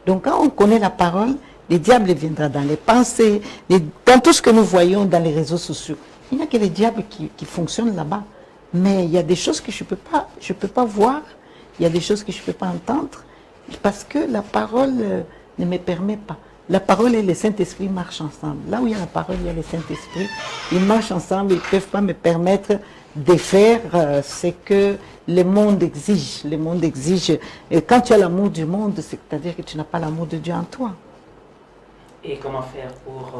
Donc, quand on connaît la parole, le diable viendra dans les pensées, dans tout ce que nous voyons dans les réseaux sociaux. Il n'y a que les diables qui fonctionnent là-bas. Mais il y a des choses que je peux pas voir, il y a des choses que je ne peux pas entendre, parce que la parole ne me permet pas. La parole et le Saint-Esprit marchent ensemble. Là où il y a la parole, il y a le Saint-Esprit. Ils marchent ensemble, ils ne peuvent pas me permettre de faire ce que le monde exige. Le monde exige. Et quand tu as l'amour du monde, c'est-à-dire que tu n'as pas l'amour de Dieu en toi. Et comment faire pour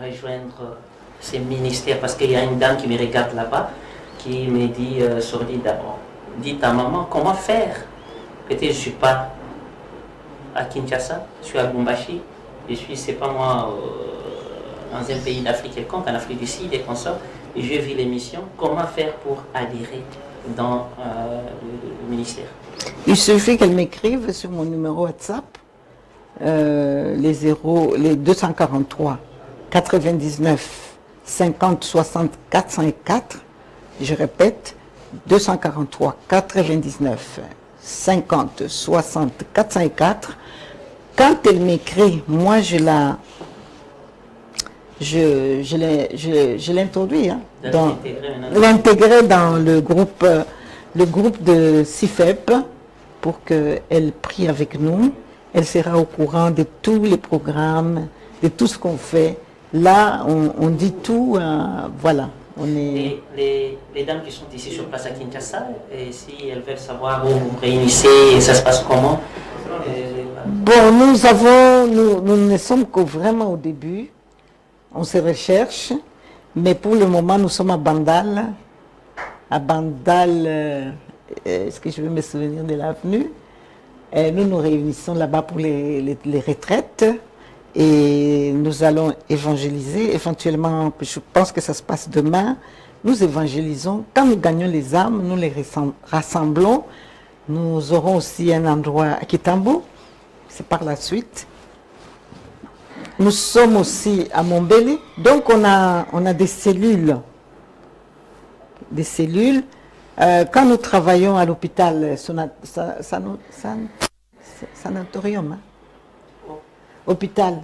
rejoindre ces ministères? Parce qu'il y a une dame qui me regarde là-bas, qui me dit, Sourdi, d'abord, dis ta maman, comment faire? Peut-être je ne suis pas à Kinshasa, je suis à Lubumbashi, je suis, c'est pas moi, dans un pays d'Afrique quelconque, en Afrique du Sud et consorts, et je vis l'émission. Comment faire pour adhérer dans le ministère? Il suffit qu'elle m'écrive sur mon numéro WhatsApp, les 243 99 50 60 404. Je répète, 243 99 50 60 404. Quand elle m'écrit, moi je l'introduis, hein, l'intégrer dans le groupe de CIFEP pour qu'elle prie avec nous. Elle sera au courant de tous les programmes, de tout ce qu'on fait. Là, on dit tout, voilà. On est... les dames qui sont ici sur place à Kinshasa, et si elles veulent savoir où vous vous réunissez, ça se passe comment? Bon, nous ne sommes que vraiment au début. On se recherche, mais pour le moment, nous sommes à Bandal. À Bandal, est-ce que je vais me souvenir de l'avenue? Nous nous réunissons là-bas pour les retraites et nous allons évangéliser. Éventuellement, je pense que ça se passe demain. Nous évangélisons. Quand nous gagnons les âmes, nous les rassemblons. Nous aurons aussi un endroit à Kitambo. C'est par la suite. Nous sommes aussi à Montbéliard. Donc on a des cellules. Des cellules. Quand nous travaillons à l'hôpital sanatorium, hein? Hôpital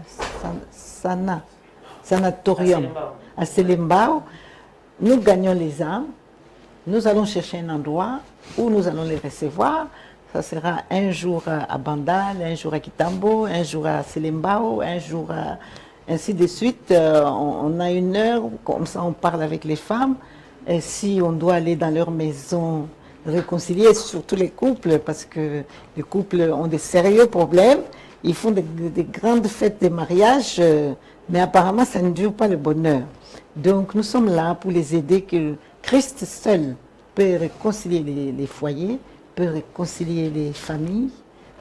sanatorium à Selembao, nous gagnons les âmes, nous allons chercher un endroit où nous allons les recevoir. Ça sera un jour à Bandal, un jour à Kitambo, un jour à Selembao, un jour ainsi de suite. On a une heure, comme ça on parle avec les femmes. Et si on doit aller dans leur maison réconcilier, surtout les couples, parce que les couples ont de sérieux problèmes, ils font des grandes fêtes de mariage, mais apparemment ça ne dure pas le bonheur. Donc nous sommes là pour les aider, que Christ seul peut réconcilier les foyers, peut réconcilier les familles,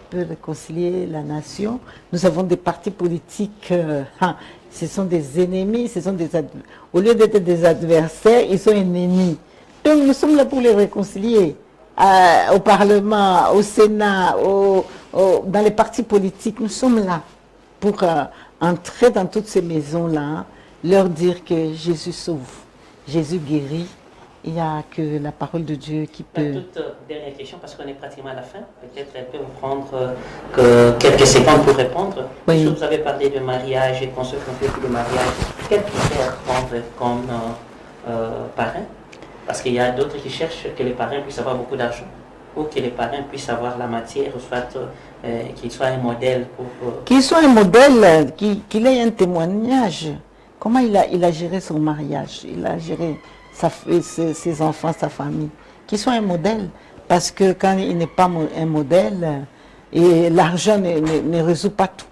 peut réconcilier la nation. Nous avons des partis politiques, ce sont des ennemis, au lieu d'être des adversaires, ils sont ennemis. Donc nous sommes là pour les réconcilier. Au Parlement, au Sénat, dans les partis politiques, nous sommes là pour entrer dans toutes ces maisons-là, leur dire que Jésus sauve, Jésus guérit. Il n'y a que la parole de Dieu qui peut... Toute dernière question, parce qu'on est pratiquement à la fin. Peut-être elle peut vous prendre quelques secondes pour répondre. Oui. Vous avez parlé de mariage et qu'on se fait plus de mariage. Quel critère prendre comme parrain? Parce qu'il y a d'autres qui cherchent que les parrains puissent avoir beaucoup d'argent, ou que les parrains puissent avoir la matière, soit qu'ils soient un modèle pour... Qu'il soit un modèle, qu'il ait un témoignage. Comment il a géré son mariage? Il a géré ses enfants, sa famille. Qu'il soit un modèle. Parce que quand il n'est pas un modèle, et l'argent ne résout pas tout.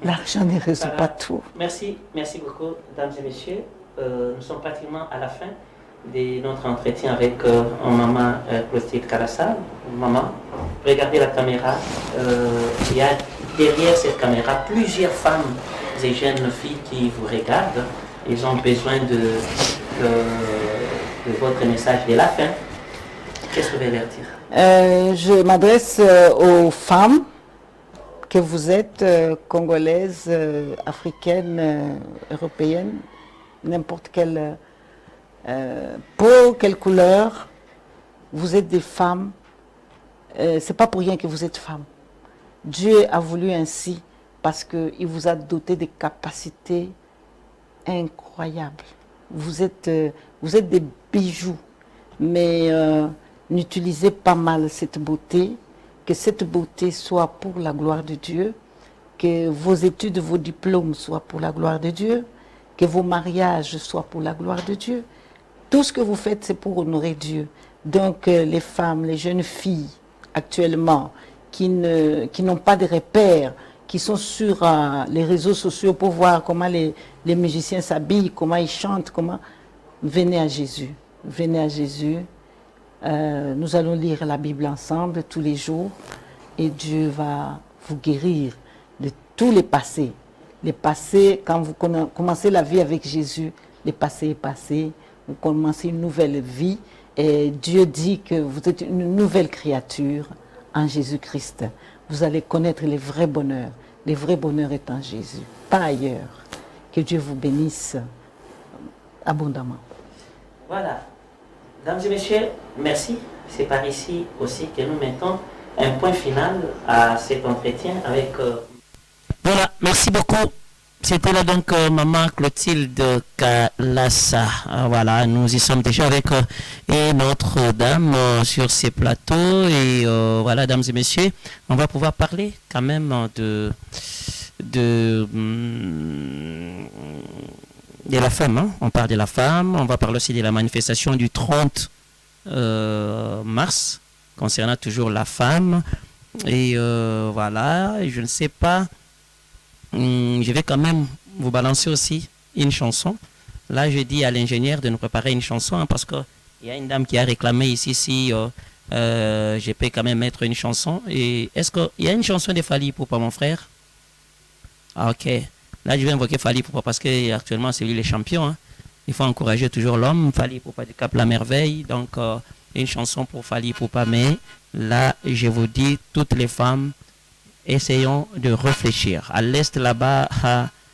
L'argent ne résout pas tout. Merci beaucoup, mesdames et messieurs. Nous sommes pratiquement à la fin. de notre entretien avec maman Clotilde Calassal. Maman, regardez la caméra. Il y a derrière cette caméra plusieurs femmes et jeunes filles qui vous regardent. Ils ont besoin de votre message de la fin. Qu'est-ce que vous voulez leur dire? Je m'adresse aux femmes que vous êtes, congolaises, africaines, européennes, n'importe quelle peau, quelle couleur. Vous êtes des femmes. C'est pas pour rien que vous êtes femmes. Dieu a voulu ainsi parce qu'il vous a doté de capacités incroyables. Vous êtes des bijoux, mais n'utilisez pas mal cette beauté, que cette beauté soit pour la gloire de Dieu, que vos études, vos diplômes soient pour la gloire de Dieu, que vos mariages soient pour la gloire de Dieu. Tout ce que vous faites, c'est pour honorer Dieu. Donc les femmes, les jeunes filles actuellement qui n'ont pas de repères, qui sont sur les réseaux sociaux pour voir comment les musiciens s'habillent, comment ils chantent, venez à Jésus. Venez à Jésus. Nous allons lire la Bible ensemble tous les jours et Dieu va vous guérir de tous les passés. Les passés, quand vous commencez la vie avec Jésus, le passé est passé, vous commencez une nouvelle vie et Dieu dit que vous êtes une nouvelle créature en Jésus-Christ. Vous allez connaître le vrai bonheur. Le vrai bonheur est en Jésus, pas ailleurs. Que Dieu vous bénisse abondamment. Voilà. Mesdames et messieurs, merci. C'est par ici aussi que nous mettons un point final à cet entretien avec... Voilà, merci beaucoup. C'était là donc maman Clotilde Kalassa. Voilà, nous y sommes déjà avec Notre-Dame sur ces plateaux. Et voilà, dames et messieurs, on va pouvoir parler quand même de la femme. Hein. On parle de la femme, on va parler aussi de la manifestation du 30 mars concernant toujours la femme. Et voilà, je ne sais pas... je vais quand même vous balancer aussi une chanson. Là, je dis à l'ingénieur de nous préparer une chanson hein, parce qu'il y a une dame qui a réclamé ici si je peux quand même mettre une chanson. Et est-ce qu'il y a une chanson de Fally Ipupa, mon frère? Ah, ok. Là, je vais invoquer Fally Ipupa parce qu'actuellement, c'est lui le champion. Hein. Il faut encourager toujours l'homme. Fally Ipupa du Cap La Merveille. Donc, une chanson pour Fally Ipupa. Mais là, je vous dis, toutes les femmes, essayons de réfléchir. À l'Est, là-bas,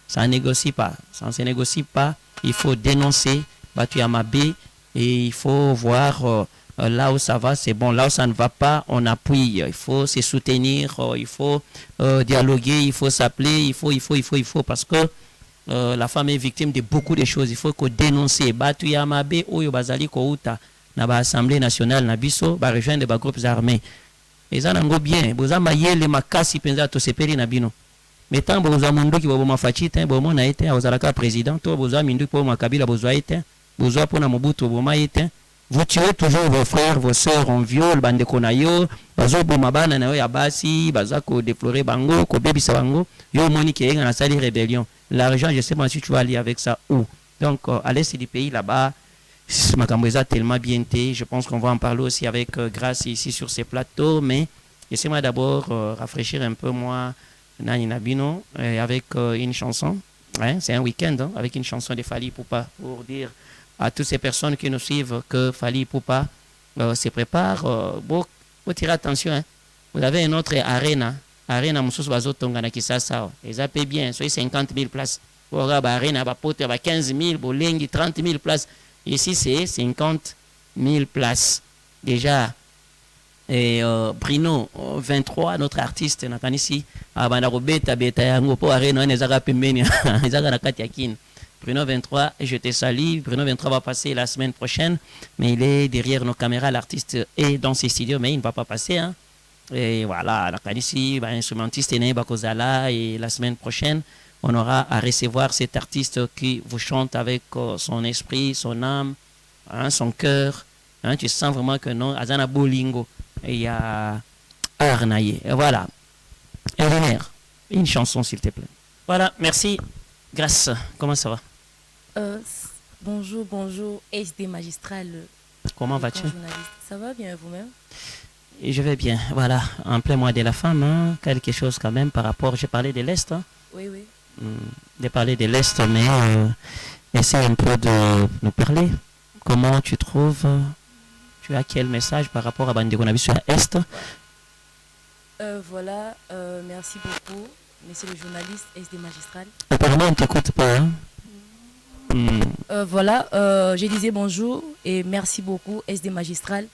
ça ne négocie pas. Ça ne se négocie pas. Il faut dénoncer Batu Yamabé et il faut voir là où ça va, c'est bon. Là où ça ne va pas, on appuie. Il faut se soutenir, il faut dialoguer, il faut s'appeler, il faut. Parce que la femme est victime de beaucoup de choses. Il faut qu'on dénonce. Batu Yamabé, Oyo Bazali Kouta, na ba Assemblée nationale, na biso, ba rejoindre des groupes armés. Eza nango bien boza mayele makasi penza to sepeli na bino metan boza mundu ki bobo mafachita bomo na ete ozalaka président to boza mindu po makabila boza ete boza pona mobutu boma ete vous tuez toujours vos frères vos sœurs en viol bande konayo bazo boma bana na yo ya basi baza ko déplorer bango ko bebisa bango yo moni ki enga na sali rébellion l'argent je sais pas si tu vas aller avec ça où donc à l'est du pays là-bas Makambo est tellement bien été. Je pense qu'on va en parler aussi avec Grâce ici sur ces plateaux. Mais laissez-moi d'abord rafraîchir un peu moi, Nani Nabino, avec une chanson. Hein, c'est un week-end hein, avec une chanson de Fally Ipupa pour dire à toutes ces personnes qui nous suivent que Fally Ipupa se prépare. Bon, faut tirer attention. Hein. Vous avez une autre arena. Arena Moussous Bazotonga na Kisasa. Ils appellent bien. Soit 50 000 places. Pour arena, pote, 15 000, bolengi, 30 000 places. Ici, c'est 50 000 places. Déjà, et Bruno 23, notre artiste, Bruno 23, je te salue. Bruno 23 va passer la semaine prochaine, mais il est derrière nos caméras. L'artiste est dans ses studios, mais il ne va pas passer. Hein. Et voilà, l'instrumentiste est né Bakozala, et la semaine prochaine, on aura à recevoir cet artiste qui vous chante avec son esprit, son âme, hein, son cœur. Hein, tu sens vraiment que non, Azana Bolingo, il y a Arnaye. Voilà. Ingénieur, une chanson s'il te plaît. Voilà, merci. Grâce, comment ça va? Bonjour, bonjour, SD magistral, Comment le grand vas-tu? journaliste. Ça va bien vous-même? Et je vais bien. Voilà, en plein mois de la femme, hein, quelque chose quand même par rapport. J'ai parlé de l'Est, hein, Oui, oui. de parler de l'Est, mais essaie un peu de nous parler. Comment tu trouves, tu as quel message par rapport à Bande Konabi sur l'Est? Voilà, merci beaucoup, monsieur le journaliste SD magistral. Apparemment, on ne t'écoute pas. Hein? Voilà, je disais bonjour et merci beaucoup, SD magistral.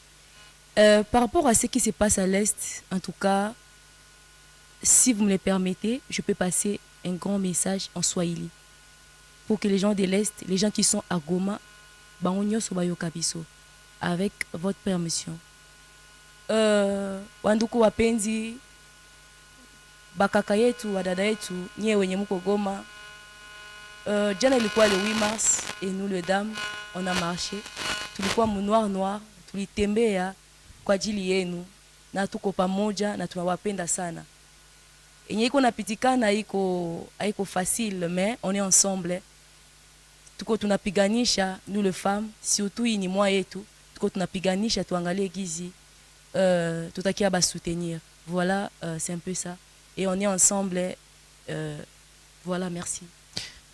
Par rapport à ce qui se passe à l'Est, en tout cas, si vous me le permettez, je peux passer un grand message en Swahili pour que les gens de l'Est, les gens qui sont à Goma, bangonyo sobayoka biso, avec votre permission. Wanduku wapenzi, bakaka yetu, wadada yetu, nyie wenye muko Goma. Jana ilikuwa le 8 mars et nous les dames, on a marché. Tulikuwa mu noir, tulitembea kwa ajili yenu na tuko pamoja na tunawapenda sana. Yenye iko napitikana haiko facile, mais on est ensemble. Tuko tunapiganisha nous les femmes, surtout hii ni mwa yetu. Tuko tunapiganisha tuangalie gizi tutakia ba soutenir. Voilà, c'est un peu ça. Et on est ensemble. Voilà, merci.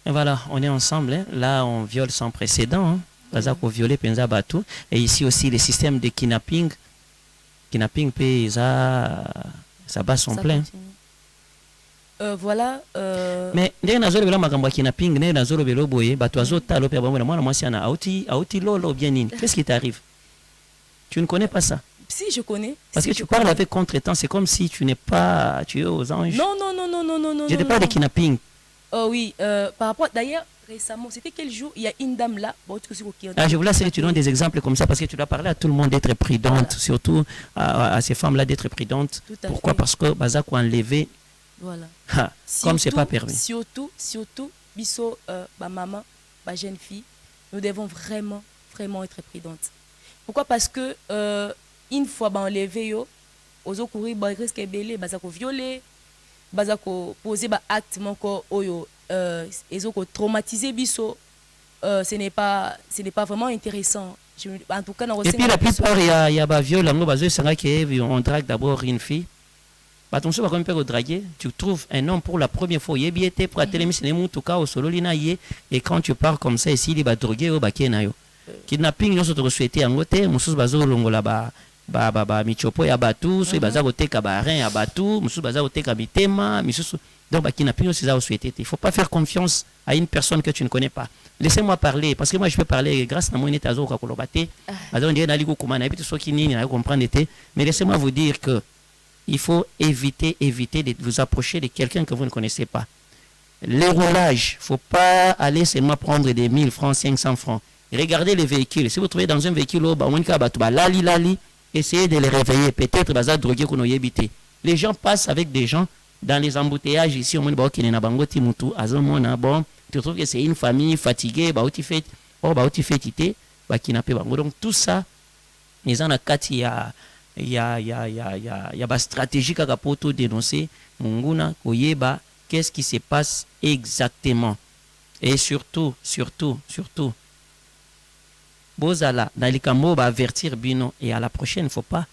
Et voilà, on est ensemble. Hein. Là, on viole sans précédent. Hein. Pour violer Penza Batou. Et ici aussi, le système de kidnapping. Kidnapping, ça bat son plein. Voilà. Mais ndenge nazolo bela makambo ya kidnapping, ndenge nazolo belo boye, bato azotala pe bamwe na mwana mwasi ana auti lolo bien nini. Qu'est-ce qui t'arrive? Tu ne connais pas ça? Si, je connais. Parce si, que tu parles avec contretemps, c'est comme si tu n'es pas, tu es aux anges. Non, non, non, non, non, non, non. Je te parle de kidnapping. Oh oui, par rapport, d'ailleurs, récemment, c'était quel jour? Il y a une dame là. Je voulais que tu donnes des exemples comme ça parce que tu dois parler à tout le monde d'être prudente, voilà. Surtout à ces femmes-là d'être prudentes. Pourquoi? Fait. Parce que Bazak a enlevé. Voilà. Comme c'est pas permis. Surtout, biso, ma maman, ma jeune fille, nous devons vraiment être prudentes. Pourquoi? Parce que une fois enlevé yo, ozo courir ba risque belé, bazako violer, bazako poser ba acte moko oyo ezoko traumatiser biso. Ce n'est pas vraiment intéressant. En tout cas, et puis la plupart il y a ba viol ngo bazo sanga que on drague d'abord une fille. Bah ton soeur comme peut draguer, tu trouves un homme pour la première fois, il est bien pour atteler mais c'est les mutuka au solo lina yé et quand tu pars comme ça ici il va droguer au bakena yo. Kidnapping nous autres souhaité en côté mususu bazo longola ba michopo ya batu so baza koteka ba rein ya batu mususu baza koteka mitema misusu donc ba kidnapping c'est ça souhaité. Il faut pas faire confiance à une personne que tu ne connais pas. Laissez-moi parler parce que moi je peux parler grâce à moi net azo ka kolobate bazo ndiye nali ko kumana epi so kinini na comprendre té mais laissez-moi vous dire que il faut éviter de vous approcher de quelqu'un que vous ne connaissez pas. Les roulages, il ne faut pas aller seulement prendre des 1000 francs, 500 francs. Regardez les véhicules. Si vous trouvez dans un véhicule, essayez de les réveiller. Peut-être que droguer qu'on y habité. Les gens passent avec des gens dans les embouteillages ici. On bon, tu trouves que c'est une famille fatiguée. Donc tout ça, ils ont un cas il y a une stratégie pour tout dénoncer munguna koyeba qu'est-ce qui se passe exactement et surtout bozala dans les cambo va avertir bino et à la prochaine il faut pas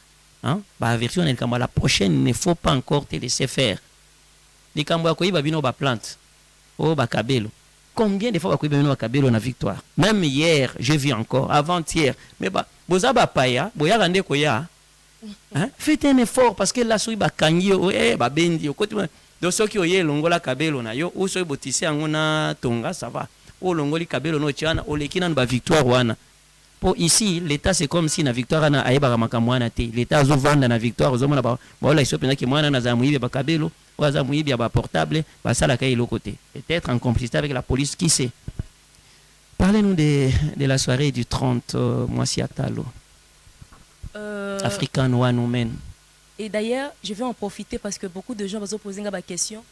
hein va avertir dans les cambo à la prochaine il ne faut pas encore te laisser faire les cambo koyeba bino ba plante oh ba kabelo combien de fois koyeba bino ba kabelo na victoire même hier j'ai vu encore avant-hier mais ba bozaba paya boya rande koya. Hein? Faites un effort parce que là soy ba kangi o ba bendi o koti do soki oye longola kabelo na yo o soy botisi angona tonga ça va o longoli kabelo no tiana o lekina ba victoire wana pour ici l'état c'est comme si na victoire na ayeba makambo wana te l'état zo vanda na victoire zo mona ba la iso pena ki mwana na za muibi ba kabelo o za muibi ba portable ba sala kai lo côté peut-être en complicité avec la police qui sait. Parlez-nous de la soirée du 30 mois si atalo. African One Woman. Et d'ailleurs, je vais en profiter parce que beaucoup de gens vont poser la question.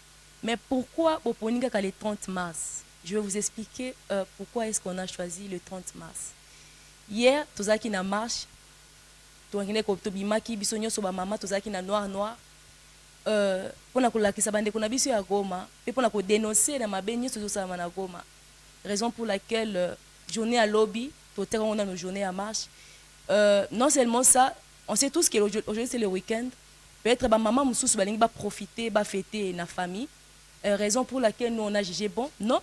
Mais pourquoi au Poninga le 30 mars? Je vais vous expliquer pourquoi est-ce qu'on a choisi le 30 mars. Hier, tozaki na marche, tozaki ko tobimaki bisonyo so ba mama tozaki na noir. Pona ko lakisa bande ko na biso ya Goma, pe pona ko dénoncer na mabenyo so so na Goma. Raison pour laquelle journée à lobby, on a nos journées à marche. Non seulement ça, on sait tous qu'aujourd'hui c'est le week-end. Peut-être que maman Moussous va profiter, va fêter la famille. Raison pour laquelle nous on a jugé bon, non,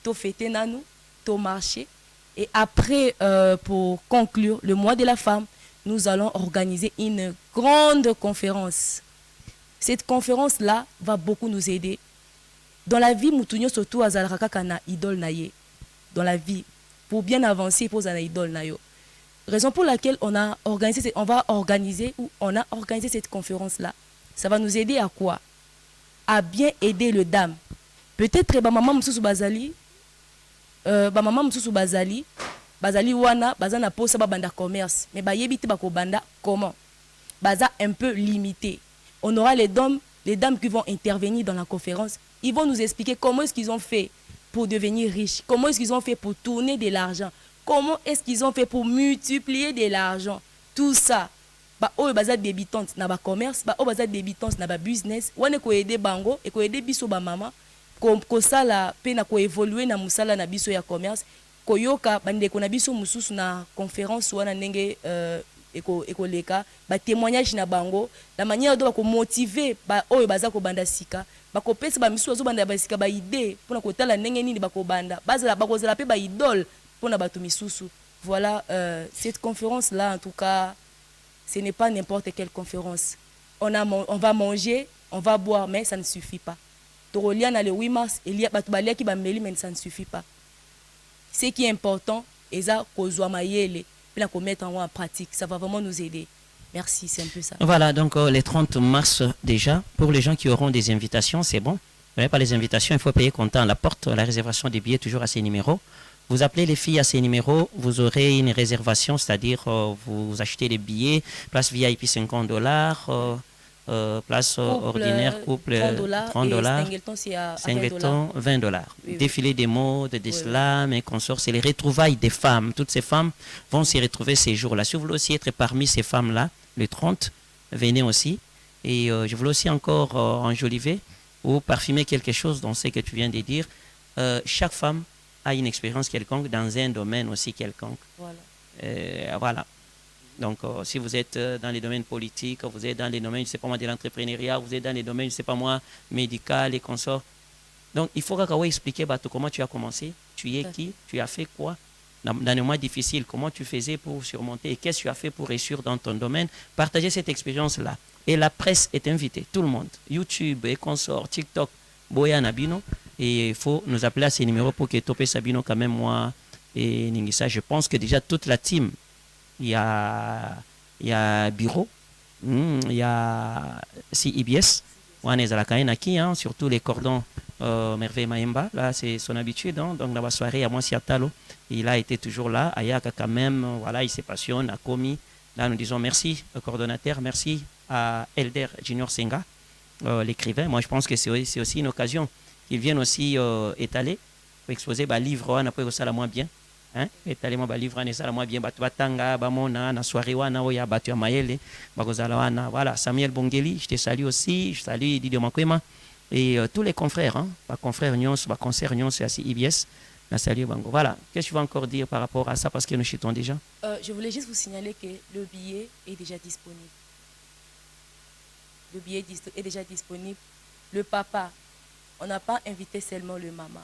to fêter nous, to marcher. Et après, pour conclure le mois de la femme, nous allons organiser une grande conférence. Cette conférence-là va beaucoup nous aider. Dans la vie, nous surtout à Zalrakakana, idole naye. Dans la vie, pour bien avancer, pour une idole nayo. Raison pour laquelle on a organisé cette conférence-là. Ça va nous aider à quoi? À bien aider le dame. Peut-être que maman Moussou Bazali, Bazali wana, bazana posa banda commerce, mais bayebite bako banda comment? Baza un peu limité. On aura les dames qui vont intervenir dans la conférence. Ils vont nous expliquer comment est-ce qu'ils ont fait pour devenir riches, comment est-ce qu'ils ont fait pour tourner de l'argent, comment est-ce qu'ils ont fait pour multiplier de l'argent. Tout ça. Ba o baza débutante na ba commerce, ba o baza débutante na ba business, wane ko aider bango et ko aider biso ba mama ko sala pe na ko évoluer na musala na biso ya commerce, ko yoka bande ko na biso mususu na conférence wana ndenge eko leka ba témoignage na bango, la manière dont ko motiver ba o baza ko banda sika, ba ko pesa ba misu zo banda ba sika ba idée pour na ko tala ndenge nini ba ko banda, bazala ba ko zala pe ba idole pour na bato misusu. Voilà, cette conférence là en tout cas ce n'est pas n'importe quelle conférence. On va manger, on va boire, mais ça ne suffit pas. Torolian a le 8 mars, il y a Batubalia qui va mêler, mais ça ne suffit pas. Ce qui est important, c'est qu'on mette en pratique. Ça va vraiment nous aider. Merci, c'est un peu ça. Voilà, donc les 30 mars déjà, pour les gens qui auront des invitations, c'est bon. Vous n'avez pas les invitations, il faut payer comptant à la porte, la réservation des billets toujours à ces numéros. Vous appelez les filles à ces numéros, vous aurez une réservation, c'est-à-dire vous achetez les billets, place VIP $50, place ordinaire couple $30, Singleton $20. Oui, défilé des modes, des slams et consorts, c'est les retrouvailles des femmes. Toutes ces femmes vont s'y retrouver ces jours-là. Si vous voulez aussi être parmi ces femmes-là, les 30, venez aussi. Et je voulais aussi encore enjoliver ou parfumer quelque chose dans ce que tu viens de dire. Chaque femme a une expérience quelconque dans un domaine aussi quelconque. Voilà. Voilà. Donc, si vous êtes dans les domaines politiques, vous êtes dans les domaines, je ne sais pas moi, de l'entrepreneuriat, vous êtes dans les domaines, je ne sais pas moi, médical et consorts. Donc, il faut qu'Akawa explique comment tu as commencé, tu es qui, tu as fait quoi, dans les mois difficiles, comment tu faisais pour surmonter et qu'est-ce que tu as fait pour réussir dans ton domaine. Partagez cette expérience-là. Et la presse est invitée, tout le monde. YouTube et consorts, TikTok, Boya Nabino. Et il faut nous appeler à ces numéros pour que Topé Sabino, quand même, moi et Ningisa. Je pense que déjà toute la team, il y a Bureau, il y a CIBS, surtout les cordons Merveille Maemba, là c'est son habitude, hein, donc dans la soirée à moi Siatalo, il a été toujours là, Ayaka quand même, voilà, il se passionne, a commis. Là nous disons merci au coordonnateur, merci à Elder Junior Senga, l'écrivain. Moi je pense que c'est aussi une occasion qu'ils viennent aussi étaler, pour exposer le livre, on a pas ça la moins bien. Hein, étaler mon livre on ça la moins bien, batanga, bamona, na soirée wana oya batu ya mayele, bakozala wana. Voilà, Samuel Bongeli, je te salue aussi, je salue Didier Makwema et tous les confrères, hein, les confrères Nyons, les concerts Nyons et aussi IBS. La salut Bango. Voilà, qu'est-ce que tu vas encore dire par rapport à ça parce que nous chutons déjà? Je voulais juste vous signaler que le billet est déjà disponible. Le billet est déjà disponible. Le papa, on n'a pas invité seulement le maman.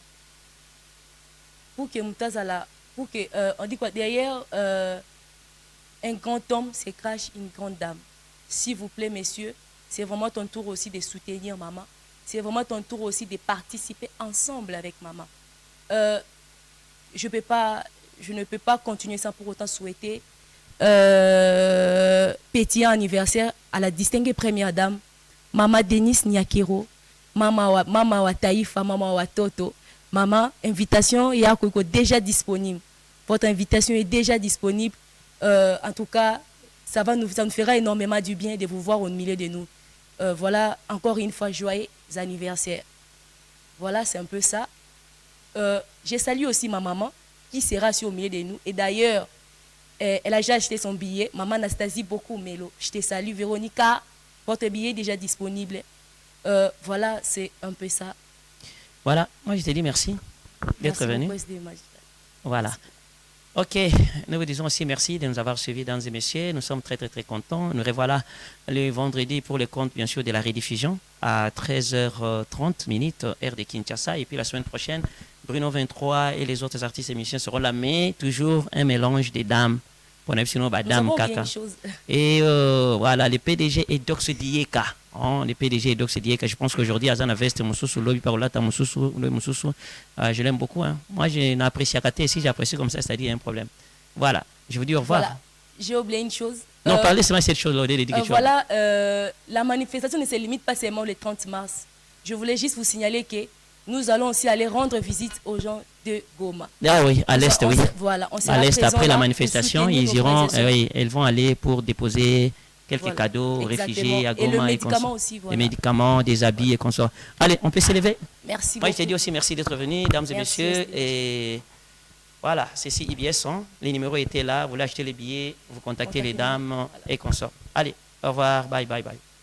Pour que Moutazala, pour que, on dit quoi, derrière un grand homme se cache une grande dame. S'il vous plaît, messieurs, c'est vraiment ton tour aussi de soutenir maman. C'est vraiment ton tour aussi de participer ensemble avec maman. Je ne peux pas continuer sans pour autant souhaiter petit anniversaire à la distinguée première dame, Maman Denise Nyakero, Maman wa Taïfa, Maman wa Toto. Maman, invitation est déjà disponible. Votre invitation est déjà disponible. En tout cas, ça nous fera énormément du bien de vous voir au milieu de nous. Voilà, encore une fois, joyeux anniversaire. Voilà, c'est un peu ça. Je salue aussi ma maman qui sera au milieu de nous. Et d'ailleurs, elle a déjà acheté son billet. Maman Anastasie beaucoup Melo. Je te salue Véronica. Votre billet est déjà disponible. Voilà, c'est un peu ça. Voilà, moi je te dis merci d'être venu. Voilà. Ok, nous vous disons aussi merci de nous avoir suivis, mesdames et messieurs. Nous sommes très, très, très contents. Nous revoilà le vendredi pour le compte, bien sûr, de la rediffusion à 13h30 minutes, heure de Kinshasa. Et puis la semaine prochaine, Bruno 23 et les autres artistes et musiciens seront là, mais toujours un mélange des dames. Nous avons oublié une chose. Et voilà, le PDG est Dox Dieka. Le PDG est Dox Dieka. Je pense qu'aujourd'hui, Azana Veste, Moussoussou, Lobby Parolata, Moussoussou, je l'aime beaucoup. Hein. Moi, je n'apprécie à Kate. Si j'apprécie comme ça, c'est-à-dire un problème. Voilà, je vous dis au revoir. Voilà, j'ai oublié une chose. Non, parlez seulement de cette chose-là. Voilà, la manifestation ne se limite pas seulement le 30 mars. Je voulais juste vous signaler que nous allons aussi aller rendre visite aux gens de Goma. Ah oui, à l'est, oui. Voilà, on à l'est, après la là, manifestation, ils iront, oui, elles vont aller pour déposer quelques cadeaux aux réfugiés à Goma. Et le médicament aussi, voilà. Les médicaments, des habits et consorts. Allez, on peut s'élever. Merci Moi, beaucoup. je te dis aussi merci d'être venu, dames et Merci, messieurs. Et voilà, c'est ici IBS. Les numéros étaient là. Vous voulez acheter les billets, vous contactez les dames et consorts. Allez, au revoir, bye, bye, bye.